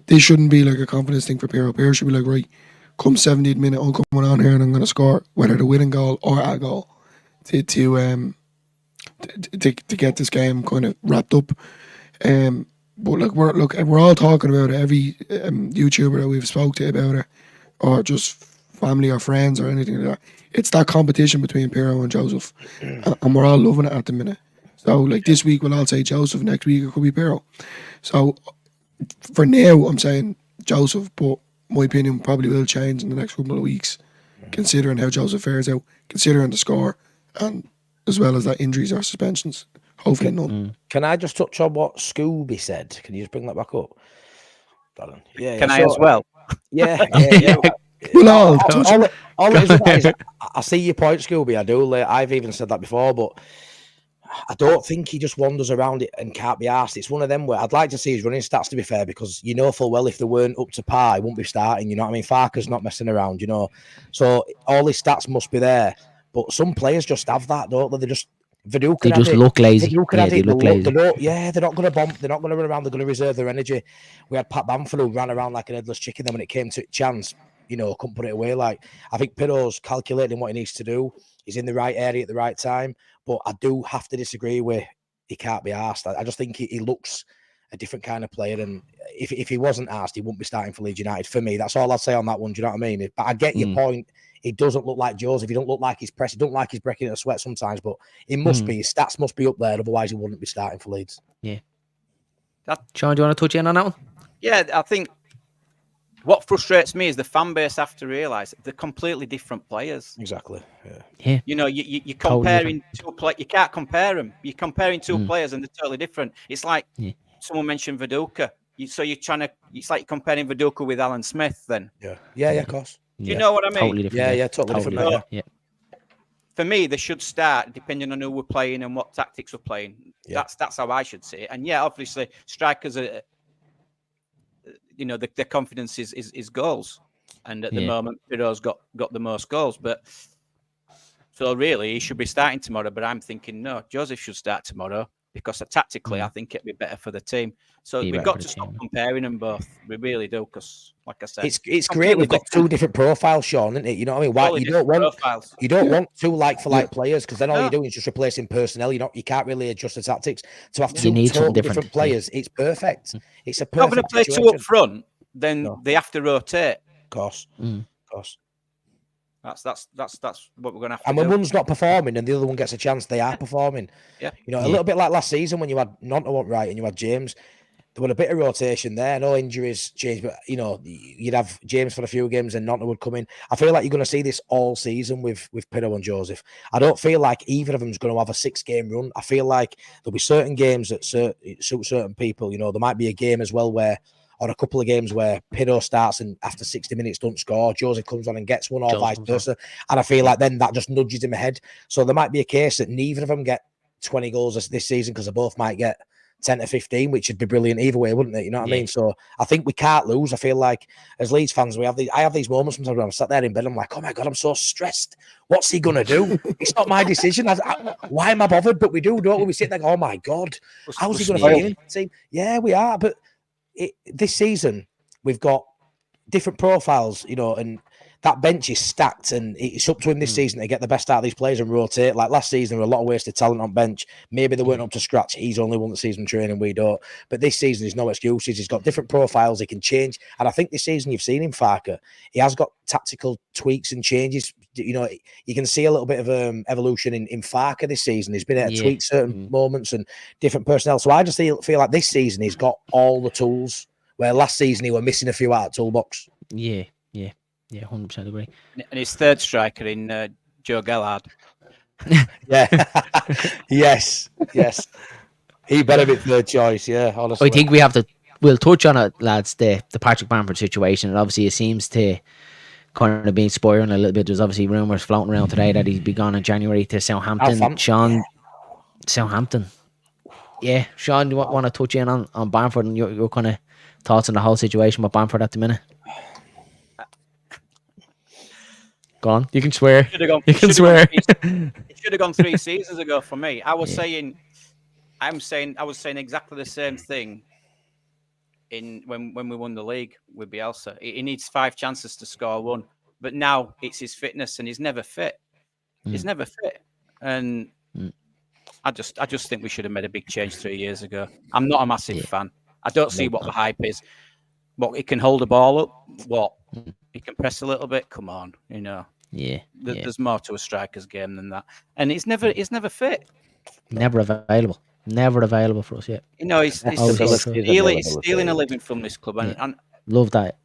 this shouldn't be like a confidence thing for Pirro. Pirro should be like, right, come 70th minute, I'm coming on here and I'm going to score, whether the winning goal or a goal, to get this game kind of wrapped up. But we're all talking about it. Every YouTuber that we've spoke to about it, or just family or friends or anything like that, it's that competition between Pirro and Joseph, and we're all loving it at the minute. So, like, this week we'll all say Joseph, next week it could be Pirro. So for now, I'm saying Joseph, but my opinion probably will change in the next couple of weeks, considering how Joseph fares out, considering the score, and as well as that injuries or suspensions. Hopefully none. Can I just touch on what Scooby said? Can you just bring that back up? Yeah. Can I as well? Yeah. Well, all it is, I see your point, Scooby. I do. I've even said that before, but I don't think he just wanders around it and can't be asked. It's one of them where I'd like to see his running stats, to be fair, because you know full well if they weren't up to par, he wouldn't be starting. You know what I mean? Farke's not messing around, So all his stats must be there. But some players just have that, don't they? They just look lazy. They look lazy. They're not going to bomb. They're not going to run around. They're going to reserve their energy. We had Pat Bamford who ran around like an headless chicken. Then when it came to chance, couldn't put it away. Like, I think Pirro's calculating what he needs to do. He's in the right area at the right time. But I do have to disagree with he can't be asked. I just think he looks a different kind of player. And if he wasn't asked, he wouldn't be starting for Leeds United. For me, that's all I'd say on that one. Do you know what I mean? But I get your point. He doesn't look like Joseph. He don't look like he's pressing. He don't like he's breaking in a sweat sometimes. But it must be. His stats must be up there. Otherwise, he wouldn't be starting for Leeds. Yeah. Sean, do you want to touch in on that one? Yeah, I think what frustrates me is the fan base have to realise they're completely different players. Exactly. Yeah. You're comparing two players. You can't compare them. You're comparing two players and they're totally different. It's like someone mentioned Viduka. It's like you're comparing Viduka with Alan Smith then. Yeah, of course. You know what I mean? Totally different. Totally different. Yeah. For me, they should start depending on who we're playing and what tactics we're playing. Yeah. That's how I should see it. And obviously, strikers are, their confidence is goals. And at the moment, Pirro's got the most goals. But so really, he should be starting tomorrow. But I'm thinking, no, Joseph should start tomorrow because tactically, I think it'd be better for the team. So we've got to stop comparing them both. We really do, because, like I said, it's great. We've got two different profiles, Sean, isn't it? You know what I mean? Why you don't want two like for like players, because then all you're doing is just replacing personnel. You can't really adjust the tactics. To have two totally different players, it's perfect. It's a perfect. Not going to play two up front, then they have to rotate. Of course. That's what we're going to have to do. And when one's not performing and the other one gets a chance, they are performing. Yeah. A little bit like last season when you had Nonto right and you had James. There was a bit of rotation there. No injuries changed, but you'd have James for a few games and Nonto would come in. I feel like you're going to see this all season with Pirro and Joseph. I don't feel like either of them's going to have a 6-game run. I feel like there'll be certain games that suit certain people. There might be a game as well or a couple of games where Pirro starts and after 60 minutes don't score, Joseph comes on and gets one, or vice versa. And I feel like then that just nudges him ahead. So there might be a case that neither of them get 20 goals this season, because they both might get 10 to 15, which would be brilliant either way, wouldn't it? You know what I mean? So I think we can't lose. I feel like as Leeds fans, I have these moments sometimes when I'm sat there in bed, I'm like, oh my God, I'm so stressed. What's he going to do? It's not my decision. Why am I bothered? But we do, don't we? We sit there, oh my God, how's he going to fit in the team? Yeah, we are. But this season, we've got different profiles, and that bench is stacked, and it's up to him this season to get the best out of these players and rotate. Like last season, there were a lot of wasted talent on bench. Maybe they weren't up to scratch. He's only won the season training, we don't. But this season, there's no excuses. He's got different profiles. He can change. And I think this season, you've seen him, Farke. He has got tactical tweaks and changes. You can see a little bit of evolution in Farke this season. He's been able to tweak certain moments and different personnel. So I just feel like this season, he's got all the tools, where last season, he were missing a few out of the toolbox. Yeah, 100% agree. And his third striker in Joe Gellard. Yeah. yes. He better be third choice, yeah, honestly. I think we'll touch on it, lads, the Patrick Bamford situation. And obviously it seems to kind of be spiraling a little bit. There's obviously rumours floating around today that he's be gone in January to Southampton. Sean, Southampton. Yeah, Sean, do you want to touch in on Bamford and your kind of thoughts on the whole situation with Bamford at the minute? Go on, you can swear. You can swear. It should have gone 3 seasons ago for me. I was saying exactly the same thing when we won the league with Bielsa. He needs 5 chances to score 1, but now it's his fitness, and he's never fit. He's never fit, and I just think we should have made a big change 3 years ago. I'm not a massive fan. I don't see what the hype is. What, he can hold the ball up? What, he can press a little bit? Come on, There's more to a striker's game than that. And he's never fit. Never available for us yet. He's stealing a living from this club, and love that.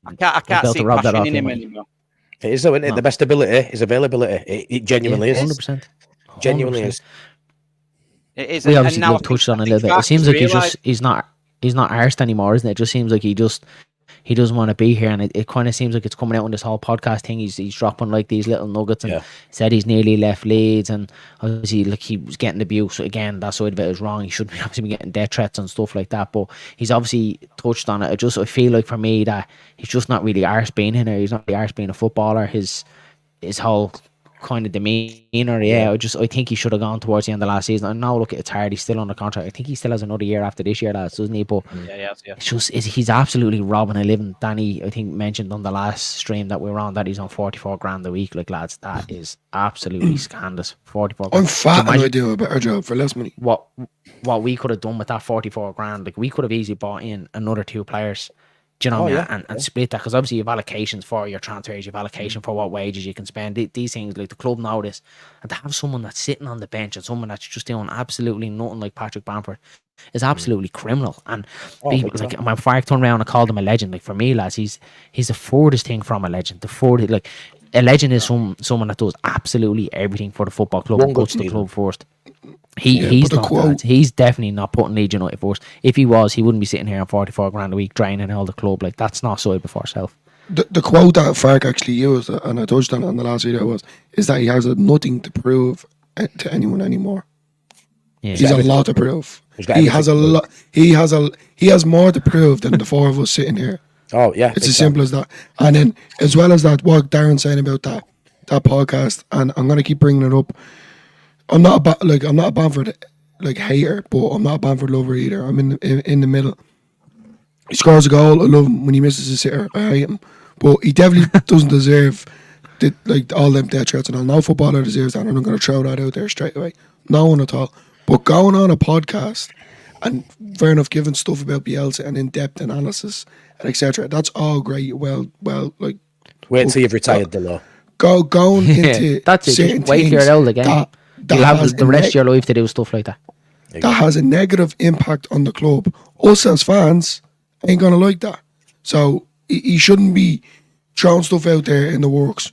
I can't see passion in him anymore. It is, though, isn't it? The best ability is availability. It genuinely is. 100%. Genuinely is. It is. We obviously touched on it a little bit. It seems like he's not arsed anymore, isn't it? It just seems like he doesn't want to be here, and it kind of seems like it's coming out on this whole podcast thing. He's dropping like these little nuggets, and said he's nearly left Leeds, and obviously like he was getting abuse. So again, that side of it is wrong. He shouldn't obviously be getting death threats and stuff like that. But he's obviously touched on it. I feel like for me that he's just not really arsed being in there. He's not really arsed being a footballer. His whole kind of demeanour, I think he should have gone towards the end of last season. And now look, it's hard. He's still under contract. I think he still has another year after this year, lads, doesn't he? But it's just he's absolutely robbing a living. Danny, I think, mentioned on the last stream that we were on that he's on 44 grand a week. Like, lads, that is absolutely scandalous. 44 grand. I'm fat and I do a better job for less money. What we could have done with that 44 grand, like we could have easily bought in another 2 players. Do you know what I mean? And split that, because obviously you have allocations for your transfers, you have allocation for what wages you can spend. These things, like the club know this, and to have someone that's sitting on the bench and someone that's just doing absolutely nothing like Patrick Bamford is absolutely criminal. And when Farke turned around and called him a legend, like for me, lads, he's the furthest thing from a legend. Like a legend is someone that does absolutely everything for the football club and puts the club first. He's not that. He's definitely not putting Leeds United first. If he was, he wouldn't be sitting here on 44 grand a week draining all the club. Like, that's not side before self. The quote that Farke actually used, and I touched on it on the last video, is that he has nothing to prove to anyone anymore. He's a lot to prove. He has a lot. He has more to prove than the 4 of us sitting here. Oh yeah, it's as simple as that. And then, as well as that, what Darren's saying about that podcast, and I'm gonna keep bringing it up. I'm not a Bamford like hater, but I'm not a Bamford lover either. I'm in the middle. He scores a goal. I love him. When he misses a sitter, I hate him. But he definitely doesn't deserve all them death threats and all. No footballer deserves that, and I'm going to throw that out there straight away. No one at all. But going on a podcast and fair enough, giving stuff about Bielsa and in-depth analysis and etc. That's all great. Well, like wait till you've retired, Delo. Going into that's it. certain Just wait till you're out again. You'll have the rest of your life to do stuff like that. That has a negative impact on the club. Us as fans ain't gonna like that. So he shouldn't be throwing stuff out there in the works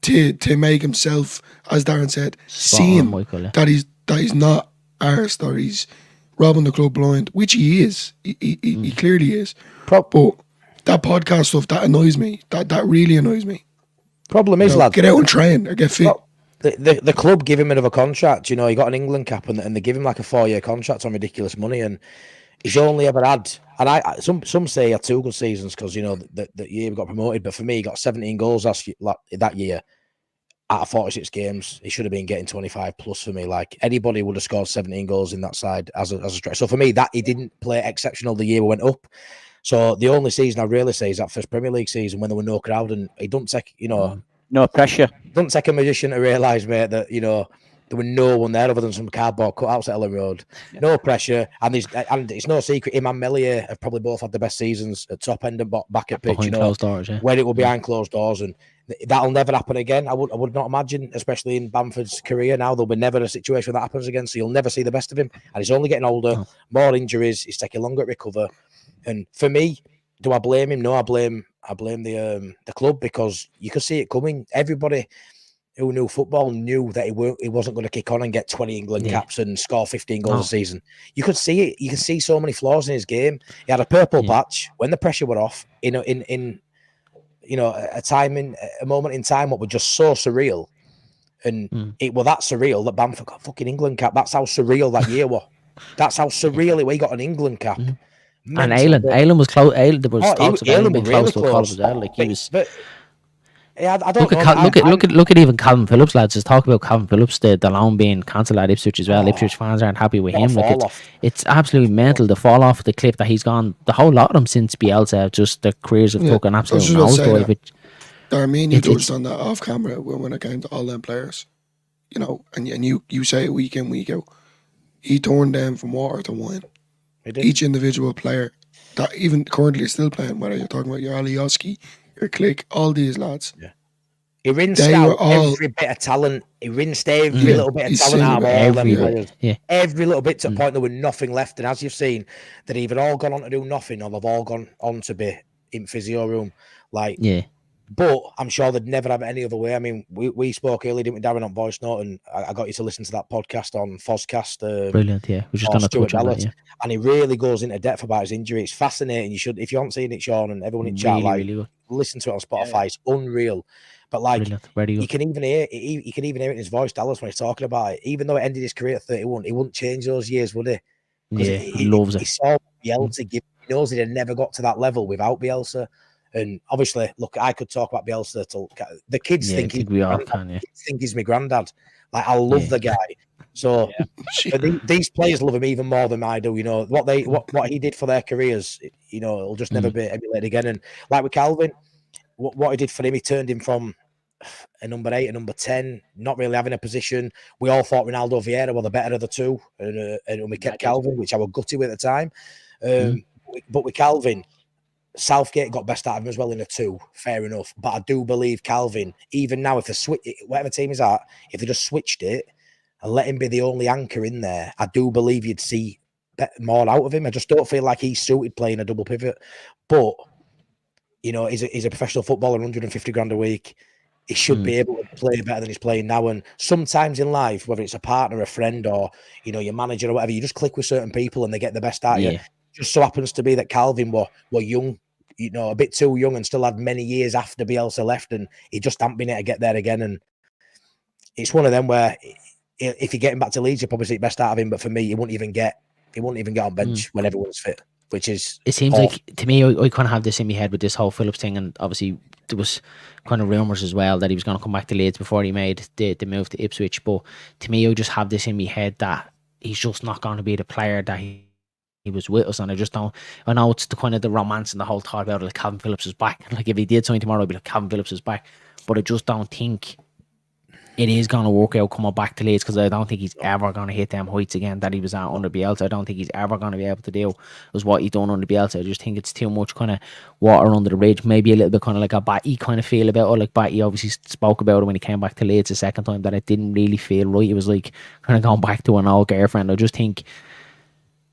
to make himself, as Darren said, seem that he's not arsed or he's robbing the club blind, which he is. He clearly is. But that podcast stuff, that annoys me. That really annoys me. Problem is, lads, get out and train or get fit. The club give him another contract. He got an England cap, and they give him like a 4-year contract on ridiculous money, and he's only ever had. And some say he had 2 good seasons because that year we got promoted. But for me, he got 17 goals that year out of 46 games. He should have been getting 25 plus for me. Like anybody would have scored 17 goals in that side as a stretch. So for me, that he didn't play exceptional the year we went up. So the only season I really say is that first Premier League season when there were no crowd, and he don't take no pressure. Don't take a magician to realise, mate, that there were no one there other than some cardboard cutouts at Ellen Road. Yeah. No pressure, and it's no secret. Him and Melier have probably both had the best seasons at top end and back at pitch. Closed doors, yeah. Where it will be behind closed doors, and that'll never happen again. I would not imagine, especially in Bamford's career now, there'll be never a situation where that happens again. So you'll never see the best of him, and he's only getting older, more injuries. He's taking longer to recover, and for me, do I blame him? No, I blame the club because you could see it coming. Everybody who knew football knew that he wasn't going to kick on and get 20 England caps and score 15 goals a season. You could see it. You could see so many flaws in his game. He had a purple patch when the pressure were off. In a moment in time, what was just so surreal, and it was that surreal that Bamford got fucking England cap. That's how surreal that year was. That's how surreal it was. He got an England cap. And Aylan was close. There was talks about him being close to a call as well. Like he was. I don't look at even Calvin Phillips, lads. Just talk about Calvin Phillips, the loan being cancelled at Ipswich as well. Ipswich fans aren't happy with him. Like it's absolutely mental. The fall off, the clip that he's gone. The whole lot of them since Bielsa, just their careers have took an absolute nosedive. Darmin, you touched on that off camera when it came to all them players. And you say it week in, week out. He turned them from water to wine. Each individual player that even currently is still playing, whether you're talking about your Alioski, your Click, all these lads. Yeah. He rinsed out every bit of talent. He rinsed every little bit of talent out of all them players. Yeah. Every little bit to the point there was nothing left. And as you've seen, they've either all gone on to do nothing or they've all gone on to be in physio room. But I'm sure they'd never have it any other way. I mean, we spoke earlier, didn't we, Darren, on voice note, and I got you to listen to that podcast on Fozcast. Brilliant, yeah. We're just going to touch on that, yeah. And he really goes into depth about his injury. It's fascinating. You should, if you haven't seen it, Sean, and everyone in chat, listen to it on Spotify. Yeah. It's unreal. But you can even hear it in his voice, Dallas, when he's talking about it. Even though it ended his career at 31, he wouldn't change those years, would he? Yeah, he loves it. He saw Bielsa give. He knows he'd have never got to that level without Bielsa. And obviously, look, I could talk about Bielsa till the kids think he's my granddad. Like, I love the guy. So these players love him even more than I do. What he did for their careers. It'll just never be emulated again. And like with Calvin, what he did for him, he turned him from a number 8, a number 10, not really having a position. We all thought Ronaldo Vieira were the better of the two, and we kept Calvin, which I was gutted with at the time. But with Calvin, Southgate got best out of him as well in a 2, fair enough. But I do believe Calvin, even now, if they switch whatever team he's at, if they just switched it and let him be the only anchor in there, I do believe you'd see more out of him. I just don't feel like he's suited playing a double pivot. But he's a professional footballer, 150 grand a week. He should be able to play better than he's playing now. And sometimes in life, whether it's a partner, a friend, or your manager or whatever, you just click with certain people and they get the best out of you. Just so happens to be that Calvin were young, a bit too young, and still had many years after Bielsa left, and he just hadn't been able to get there again. And it's one of them where if you get him back to Leeds, you probably see the best out of him. But for me, he wouldn't even get on bench when everyone's fit. Which is, it seems like to me, I kind of have this in my head with this whole Phillips thing, and obviously there was kind of rumours as well that he was going to come back to Leeds before he made the move to Ipswich. But to me, I just have this in my head that he's just not going to be the player that he was with us, and I just don't. I know it's the kind of the romance and the whole thought about it, like Calvin Phillips is back. Like if he did something tomorrow, I'd be like Calvin Phillips is back. But I just don't think it is going to work out coming back to Leeds, because I don't think he's ever going to hit them heights again that he was at under Bielsa. I don't think he's ever going to be able to do was what he done under Bielsa. I just think it's too much kind of water under the bridge. Maybe a little bit kind of like a Batty kind of feel about it. Like Batty obviously spoke about it when he came back to Leeds the second time, that it didn't really feel right. It was like kind of going back to an old girlfriend. I just think,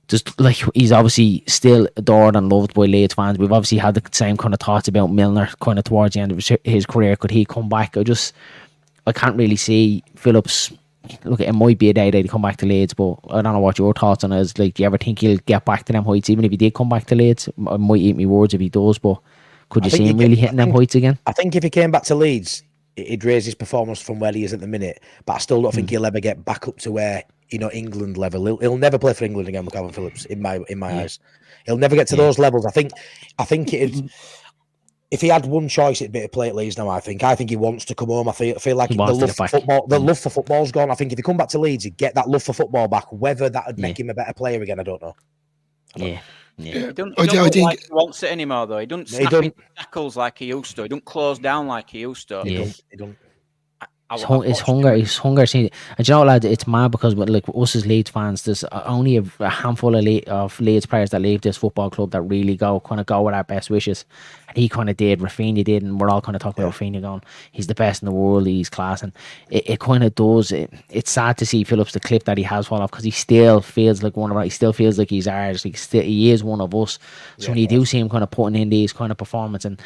just like, he's obviously still adored and loved by Leeds fans. We've obviously had the same kind of thoughts about Milner kind of towards the end of his career. Could he come back? I can't really see Phillips. Look, it might be a day that he come back to Leeds, but I don't know what your thoughts on it is. Like, do you ever think he'll get back to them heights? Even if he did come back to Leeds, I might eat me words if he does, but could you see him really hitting them heights again? I think if he came back to Leeds, he'd raise his performance from where he is at the minute, but I still don't think he'll ever get back up to where, England level. He'll never play for England again with Calvin Phillips, in my eyes. He'll never get to those levels. I think it'd. If he had one choice, it'd be to play at Leeds now. I think he wants to come home. I feel like the love for football's gone. I think if he come back to Leeds, he'd get that love for football back. Whether that would make him a better player again, I don't know. Yeah. He don't look like he wants it anymore, though. He doesn't snap into tackles like he used to. He don't close down like he used to. Yeah. He don't. His hunger. And you know, lads, it's mad because like us as Leeds fans, there's only a handful of Leeds players that leave this football club that really go with our best wishes. And he kind of did. Rafinha did, and we're all kind of talking about Rafinha going, he's the best in the world, he's class, and it kind of does. It's sad to see Phillips, the clip that he has fall off, because he still feels like one of us. He still feels like he's ours. Like he is one of us. So when you do see him kind of putting in these kind of performance, and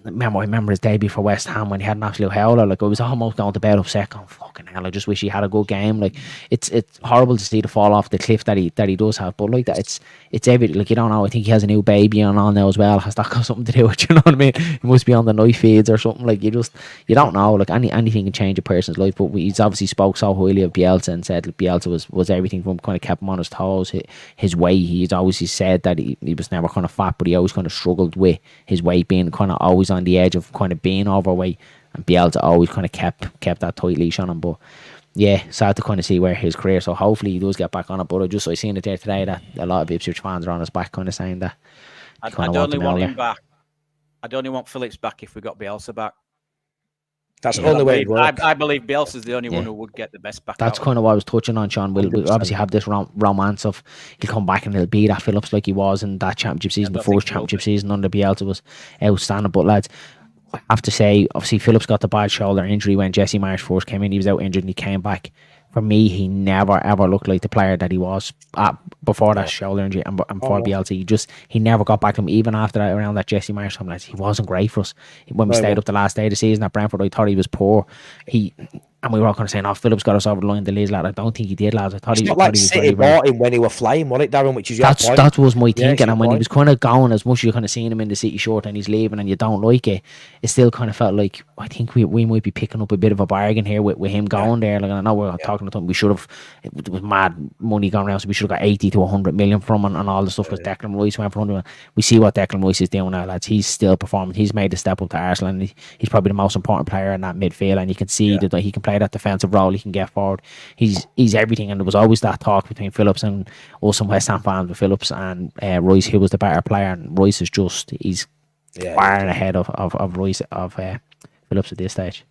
I remember his debut for West Ham when he had an absolute howler. Like, I was almost going to bed upset, going, fucking hell, I just wish he had a good game. Like, it's horrible to see the fall off the cliff that he does have, but like that, it's everything. Like, you don't know, I think he has a new baby on now as well. Has that got something to do with, you know what I mean? He must be on the knife feeds or something. Like, you don't know. Like, anything can change a person's life, but he's obviously spoke so highly of Bielsa and said that Bielsa was everything from kind of kept him on his toes. His weight, he's always said that he was never kind of fat, but he always kind of struggled with his weight being kind of always on the edge of kind of being overweight, and Bielsa always kind of kept that tight leash on him. But yeah, sad to kind of see where his career, so hopefully he does get back on it. But I seen it there today that a lot of Ipswich fans are on his back, kind of saying that I'd only want him back. I'd only want Phillips back if we got Bielsa back. That's the only way it works. I believe Bielsa's the only one who would get the best back. That's kind of what I was touching on, Sean. We'll obviously have this romance of he'll come back and he'll be that Phillips like he was in that championship season. The first championship season under Bielsa was outstanding. But lads, I have to say, obviously Phillips got the bad shoulder injury when Jesse Marsh first came in. He was out injured and he came back. For me, he never ever looked like the player that he was before that shoulder injury and for Bielsa. He never got back to him. Even after that, around that Jesse Marsh time, lads, he wasn't great for us. When we stayed up the last day of the season at Brentford, I thought he was poor. And we were all kind of saying, Phillips got us over the line to Leeds, lad. I don't think he did, lads. I thought he was City bought him when he was flying, wasn't it, Darren? Which is that was my thinking. And when he was kind of going, as much as you kind of seen him in the City shirt and he's leaving and you don't like it, it still kind of felt like, I think we might be picking up a bit of a bargain here with him going there. Like, I know we're talking to him. We should have, it was mad money going around, so we should have got 80 to 100 million from him and all the stuff, because Declan Rice went for 100. We see what Declan Rice is doing now, lads. He's still performing. He's made a step up to Arsenal, and he's probably the most important player in that midfield, and you can see that he can play that defensive role. He can get forward. He's everything, and there was always that talk between Phillips and also West Ham fans with Phillips and Rice, who was the better player, and Rice is he's far ahead of Rice Phillips at this stage.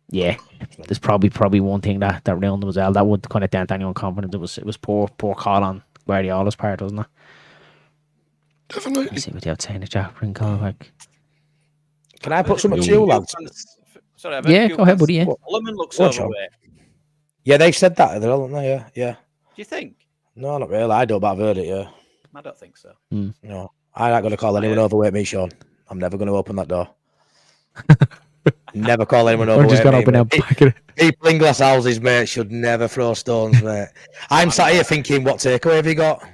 Yeah, there's probably one thing that ruined them as well. That would kind of dent anyone's confidence. It was poor call on Guardiola's part, wasn't it? Definitely. Let's see what you have to say in the chat. Bring call back. Can I put something to you, lads? Sorry, go ahead, buddy. Yeah. Solomon looks overweight. Yeah, they've said that, haven't they? Yeah. Do you think? No, not really. I don't, but I've heard it. Yeah. I don't think so. No, I'm not going to call anyone overweight, me, Sean. I'm never going to open that door. Never call anyone overweight. We're just going to open up. People in glass houses, mate, should never throw stones, mate. I'm sat here thinking, what takeaway have you got?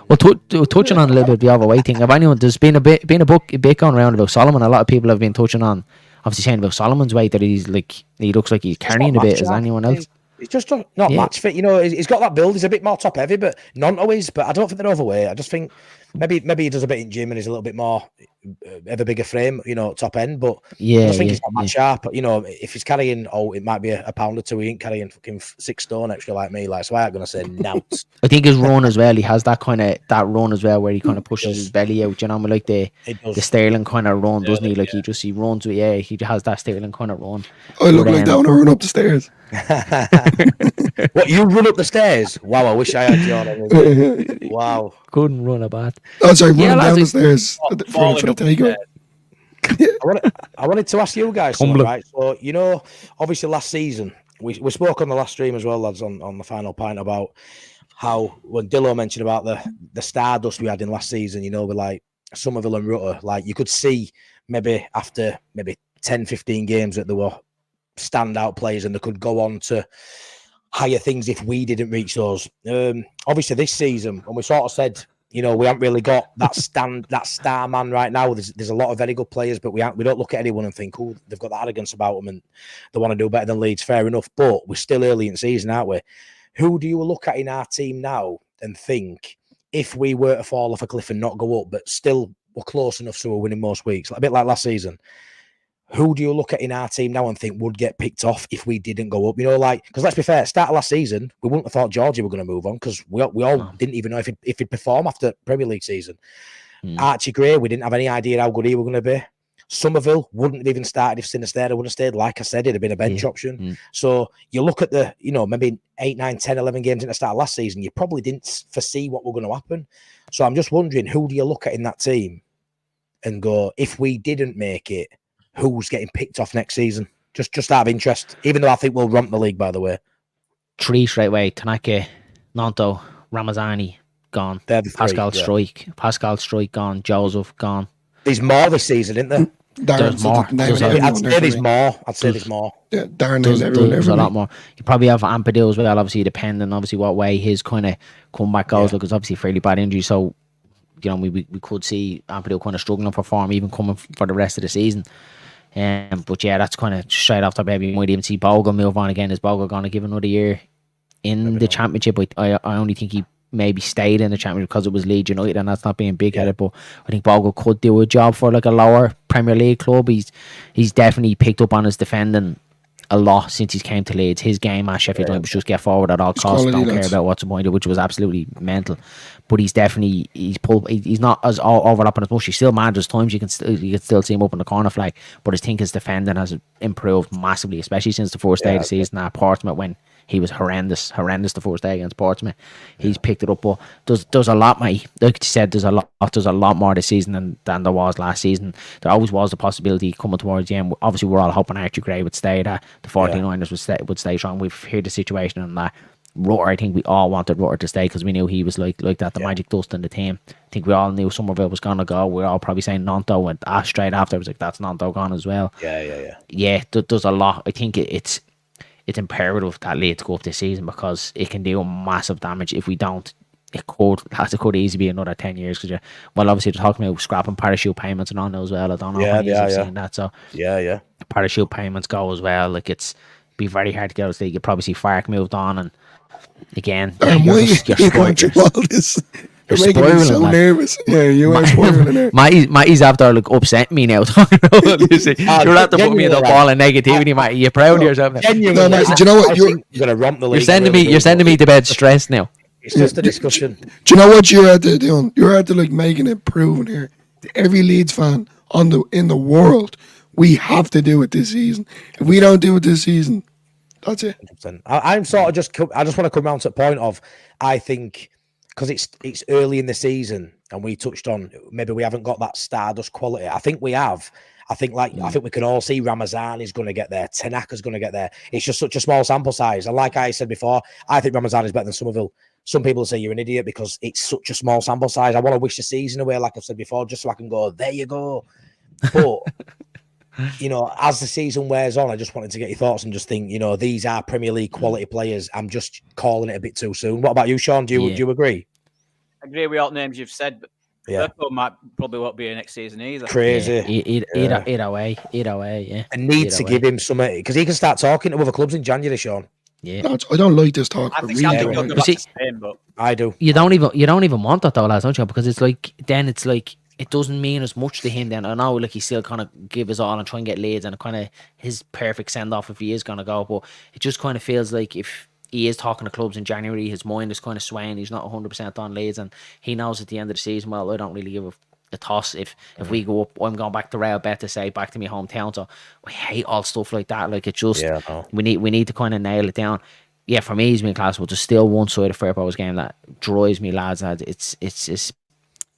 Well, touching on a little bit of the overweight thing, there's been a bit going around about Solomon. A lot of people have been touching on, obviously saying about Solomon's weight, that he looks like he's carrying a bit. Is anyone else? He's just not match fit. You know, he's got that build. He's a bit more top heavy, but not always. But I don't think they're overweight. I just think maybe he does a bit in gym and he's a little bit more have a bigger frame, top end. But I Yeah, just think yeah, he's not that sharp. If he's carrying, it might be a pound or two. He ain't carrying fucking 6 stone extra like me. Like, so I ain't gonna say nouts. I think his run as well. He has that run as well, where he kind of pushes his belly out. You know, like the Sterling kind of run, doesn't he? Like he runs with he has that Sterling kind of run. I look like that when I run up the stairs. What, you run up the stairs? Wow, I wish I had you on. Wow, couldn't run a bat. Oh, sorry, running down the stairs for the takeover. I wanted to ask you guys something, right? So, obviously last season, we spoke on the last stream as well, lads, on the final pint about how when Dillo mentioned about the stardust we had in last season, with like Somerville and Rutter, like you could see maybe after 10, 15 games that there were standout players and they could go on to higher things if we didn't reach those. Obviously this season, when we sort of said, we haven't really got that star man right now. There's a lot of very good players, but we don't look at anyone and think, oh, they've got that arrogance about them and they want to do better than Leeds. Fair enough, but we're still early in the season, aren't we? Who do you look at in our team now and think, if we were to fall off a cliff and not go up, but still we're close enough so we're winning most weeks, a bit like last season, who do you look at in our team now and think would get picked off if we didn't go up? Because let's be fair, start of last season, we wouldn't have thought Georgie were going to move on because we all didn't even know if he'd perform after Premier League season. Archie Gray, we didn't have any idea how good he was going to be. Somerville wouldn't have even started if Sinisterra wouldn't have stayed. Like I said, it'd have been a bench option. So you look at the, maybe 8, 9, 10, 11 games in the start of last season, you probably didn't foresee what were going to happen. So I'm just wondering, who do you look at in that team and go, if we didn't make it, who's getting picked off next season? Just out of interest, even though I think we'll romp the league, by the way. 3 straight away. Tanaka, Nanto, Ramazani, gone. Pascal Strike, gone. Joseph, gone. There's more this season, isn't there? There's more. I'd say there's more. Yeah, Darren knows everyone. There's a lot more. You probably have Ampadu as well, obviously, depending obviously what way his kind of comeback goes. Look, it's obviously a fairly bad injury, so we could see Ampadu kind of struggling for form even coming for the rest of the season. But yeah, that's kind of straight off the top. You might even see Bogle move on again. Is Bogle going to give another year in the championship? I only think he maybe stayed in the championship because it was Leeds United, and that's not being big-headed. But I think Bogle could do a job for like a lower Premier League club. He's definitely picked up on his defending a lot since he came to Leeds. His game at Sheffield United was just get forward at all costs, don't care about what's appointed, which was absolutely mental. But he's definitely he's not as all overlapping as much. He still manages times. You can still see him up in the corner flag, but I think his defending has improved massively, especially since the first day of the season at Portsmouth when he was horrendous the first day against Portsmouth. He's picked it up, but there's a lot, mate. Like you said, there's a lot more this season than there was last season. There always was the possibility coming towards the end. Obviously, we're all hoping Archie Gray would stay, that the 49ers would stay strong. We've heard the situation and that. Rutter, I think we all wanted Rutter to stay because we knew he was like that, the magic dust in the team. I think we all knew Somerville was going to go. We were all probably saying Nanto, and Ash straight after was like, that's Nanto gone as well. Yeah, there's a lot. I think it's imperative that Leeds go up this season because it can do massive damage if we don't. It could easily be another 10 years because obviously they're talking about scrapping parachute payments and on as well. I don't know how you've seen that. So parachute payments go as well. Like it's be very hard to get out of the league. You probably see Fark moved on, and again, you're going through all this. You're making me so nervous. Yeah, you are spoiling there. Matty's after like upset me now. You're have to put me in the ball of negativity, Matty. You're proud of yourself now. Do you know what? You're gonna romp the league. You're sending me to bed stressed now. It's just a discussion. Do you know what you're out there doing? You're out there like making it proven here to every Leeds fan in the world. We have to do it this season. If we don't do it this season, that's it. I'm sort of I just want to come around to the point of, I think, because it's early in the season and we touched on maybe we haven't got that stardust quality. I think we have. I think we can all see Ramazan is going to get there. Tanaka's going to get there. It's just such a small sample size. And like I said before, I think Ramazan is better than Somerville. Some people say you're an idiot because it's such a small sample size. I want to wish the season away, like I've said before, just so I can go, there you go. But, as the season wears on, I just wanted to get your thoughts and just think, these are Premier League quality players. I'm just calling it a bit too soon. What about you, Sean? Do you agree? I agree with all the names you've said, but Berko might probably won't be here next season either. Crazy. Either way, yeah. And need to give him some, because he can start talking to other clubs in January, Sean. Yeah. Lads, I don't like this talk. I I think really Andy don't will like go it. back See- to Spain, but I do. You don't even want that though, lads, don't you? Because it's like then it's like it doesn't mean as much to him. Then I know like he still kind of give his all and try and get Leeds and kind of his perfect send off if he is gonna go. But it just kind of feels like if he is talking to clubs in January, his mind is kind of swaying. He's not 100% on Leeds, and he knows at the end of the season, well, I don't really give a toss if we go up. I'm going back to Real Betis, say back to my hometown. So I hate all stuff like that. Like it just we need to kind of nail it down. Yeah, for me, he's been class, but there's still one side of Fairpower's game that drives me, lads. It's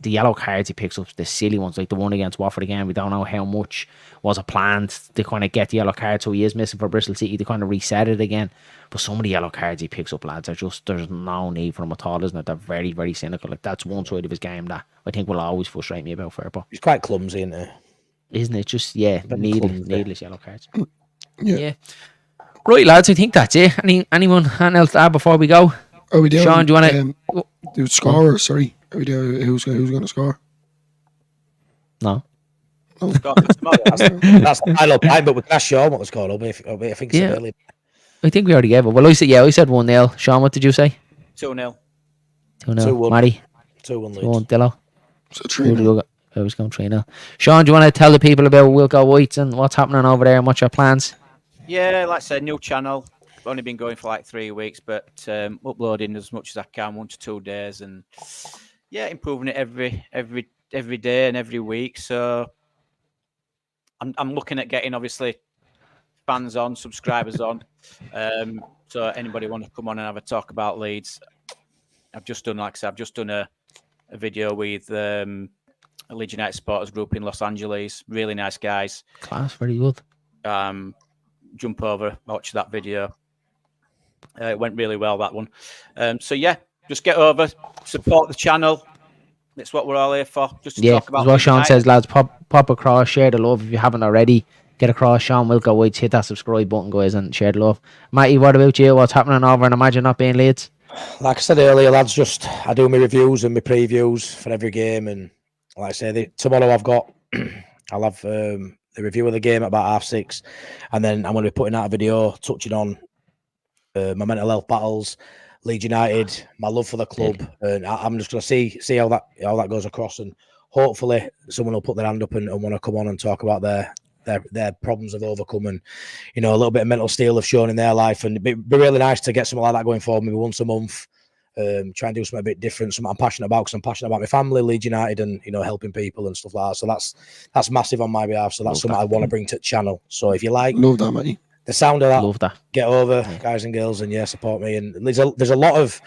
the yellow cards he picks up, the silly ones, like the one against Watford again. We don't know how much was planned to kind of get the yellow card, so he is missing for Bristol City to kind of reset it again. But some of the yellow cards he picks up, lads, are just, there's no need for them at all, isn't it? They're very, very cynical. Like that's one side of his game that I think will always frustrate me about Fairpower. He's quite clumsy, isn't he? Just Very needless yellow cards. Yeah. Right, lads, I think that's it. Anyone else to add before we go? Are we doing, Sean, do you want to do score? Sorry, are we doing who's going to score? No. That's the final time, but we can ask Sean what the score will be. I think it's early. I think we already gave it. Well, I said 1-0. Sean, what did you say? 2-0. 2-0. 2-1. Matty? 2-1 Leeds. 2-1 Dillo. So 3-0. I was going 3-0. Sean, do you want to tell the people about Wilco Whites and what's happening over there and what's your plans? Yeah, like I said, new channel. Only been going for like 3 weeks, but uploading as much as I can, 1 to 2 days, and yeah, improving it every day and every week. So I'm looking at getting obviously fans on, subscribers on. So anybody want to come on and have a talk about Leeds? I've just done, like I said, a video with a Leeds United supporters group in Los Angeles. Really nice guys. Class, very good. Jump over, watch that video. It went really well, that one. So yeah, just get over, support the channel. That's what we're all here for. Just to talk about what Sean says, lads. Pop across, share the love if you haven't already. Get across, Sean Wilco Whites, hit that subscribe button, guys, and share the love. Matty, what about you? What's happening over and Imagine Not Being Leeds? Like I said earlier, lads, I do my reviews and my previews for every game, and like I say, tomorrow I'll have the review of the game at about 6:30, and then I'm going to be putting out a video touching on my mental health battles, Leeds United, my love for the club, and I'm just going to see how that goes across, and hopefully someone will put their hand up and want to come on and talk about their problems they've overcome, and a little bit of mental steel they've shown in their life, and it'd be really nice to get something like that going forward, maybe once a month. Try and do something a bit different, something I'm passionate about, because I'm passionate about my family, Leeds United, and helping people and stuff like that. So that's massive on my behalf. So that's something I want to bring to the channel. So if you like, love that, Matty. The sound of that, love that. Get over, guys and girls, and support me. And there's a lot of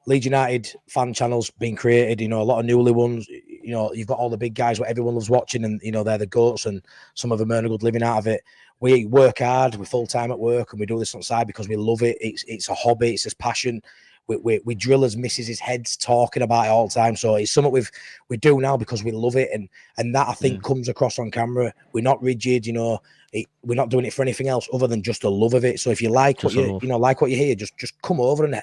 Leeds United fan channels being created. A lot of newly ones. You've got all the big guys what everyone loves watching, and they're the goats, and some of them earn a good living out of it. We work hard, we're full time at work, and we do this on the side because we love it. It's a hobby, it's a passion. We drill as missus' heads talking about it all the time. So it's something we do now because we love it, and that I think comes across on camera. We're not rigid, we're not doing it for anything else other than just the love of it. So if you like what you like what you hear, just come over and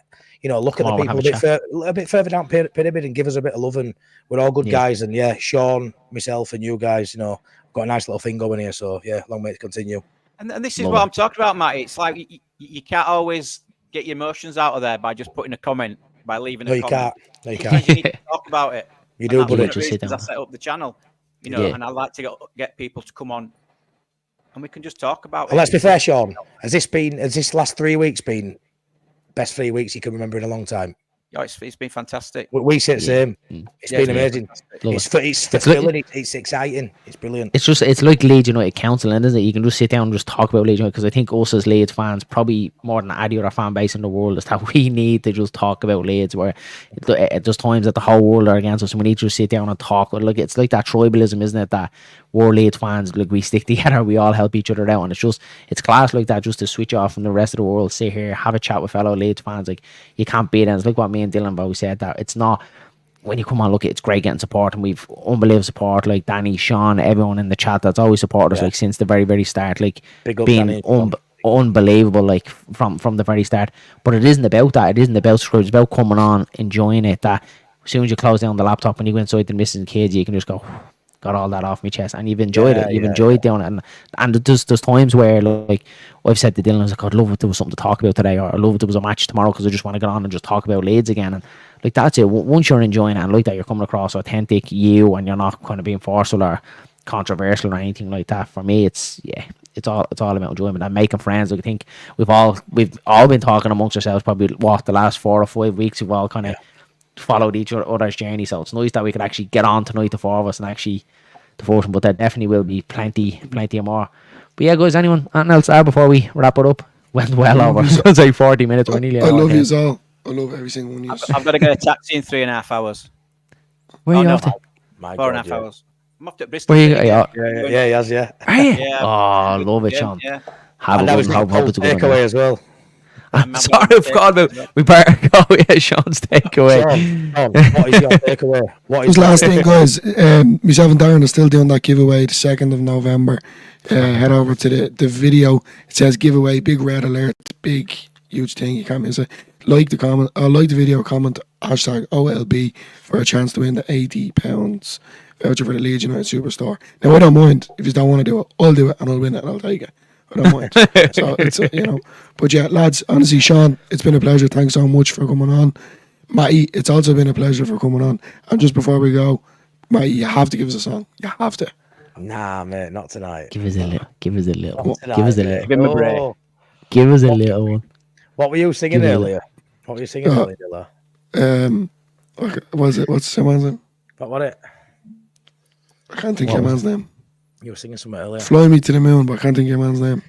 look at the people a bit further down pyramid and give us a bit of love. And we're all good guys. And Sean, myself, and you guys, got a nice little thing going here. So long way to continue. And this is what I'm talking about, Matt. It's like you can't always get your emotions out of there by just putting a comment, by leaving a comment. No, you can't. You need to talk about it. You do, but I set up the channel, and I like to get people to come on, and we can just talk about it. Let's be fair, Sean. Has this last 3 weeks been best 3 weeks you can remember in a long time? Yeah, it's been fantastic. We say the same. It's been amazing. It's fulfilling. It's exciting. It's brilliant. It's like Leeds United counselling, isn't it? You can just sit down and just talk about Leeds United, because I think us as Leeds fans, probably more than any other fan base in the world, is that we need to just talk about Leeds. Where there's times that the whole world are against us, and we need to just sit down and talk. Like it's like that tribalism, isn't it? That we're Leeds fans, like we stick together, we all help each other out, and it's class like that, just to switch off from the rest of the world, sit here, have a chat with fellow Leeds fans. Like you can't beat it. It's like what me and Dylan always said, that it's not, when you come on, look, it's great getting support, and we've unbelievable support, like Danny, Sean, everyone in the chat that's always supported us, like since the very, very start, like being unbelievable, like from the very start. But it isn't about that. It isn't about screws. It's about coming on, enjoying it. That as soon as you close down the laptop and you go inside the missing kids, you can just go, got all that off my chest, and you've enjoyed it. You've enjoyed doing it, and there's times where like I've said to Dylan, I was like, I'd love if there was something to talk about today, or I'd love if there was a match tomorrow because I just want to get on and just talk about Leeds again. And like that's it. Once you're enjoying it, and like that, you're coming across authentic you, and you're not kind of being forceful or controversial or anything like that. For me, it's all about enjoyment and making friends. Like, I think we've all been talking amongst ourselves probably the last 4 or 5 weeks. We've all kind of followed each other's journey, so it's nice that we could actually get on tonight, the 4 of us, and actually devote them. But there definitely will be plenty more. But yeah, guys, anything else before we wrap it up? Went well over. So it's like 40 minutes. We're nearly. I love you all. I love every single one of you. I've got to get a taxi in 3.5 hours. Where are you off to? 4.5 hours. I'm off to Bristol. Yeah, he has, yeah. Are you? Yeah. Oh, love it, Sean. Yeah. Have a good takeaway as well. I'm sorry, I forgot about. We better go. Yeah, Sean's takeaway. Sean, what is your takeaway? Just last thing, guys. Myself and Darren are still doing that giveaway the 2nd of November. Head over to the video. It says giveaway, big red alert, big huge thing. You can't miss it. Like the comment, like the video, comment hashtag OLB for a chance to win the £80 voucher for the Leeds United Superstore. Now I don't mind if you don't want to do it. I'll do it and I'll win it and I'll take it. I don't mind. So it's but yeah, lads, honestly, Sean, it's been a pleasure. Thanks so much for coming on. Matty, it's also been a pleasure for coming on. And just before we go, Matty, you have to give us a song. You have to. Nah, mate, not tonight. Give us a little. Give Give us a little. Give him a break. Give us a little one. What were you singing earlier? What were you singing earlier, Dilla? What was it? What's the man's name? What was it? I can't think of your man's name. You were singing something earlier. Fly me to the moon, but I can't think of your man's name.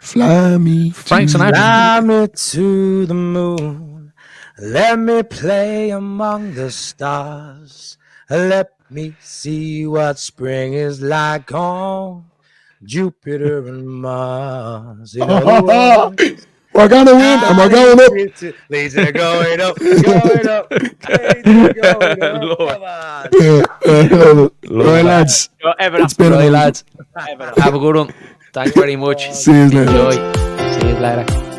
Fly me. Frank Sinatra. Fly me to the moon. Let me play among the stars. Let me see what spring is like on Jupiter and Mars. You know, we're gonna win, and we're going up. Leeds are going up, going up. Leeds are going up. Come on. Right, lads. It's been right, lads. Have a good one. Thanks very much. See you later. Enjoy. See you later.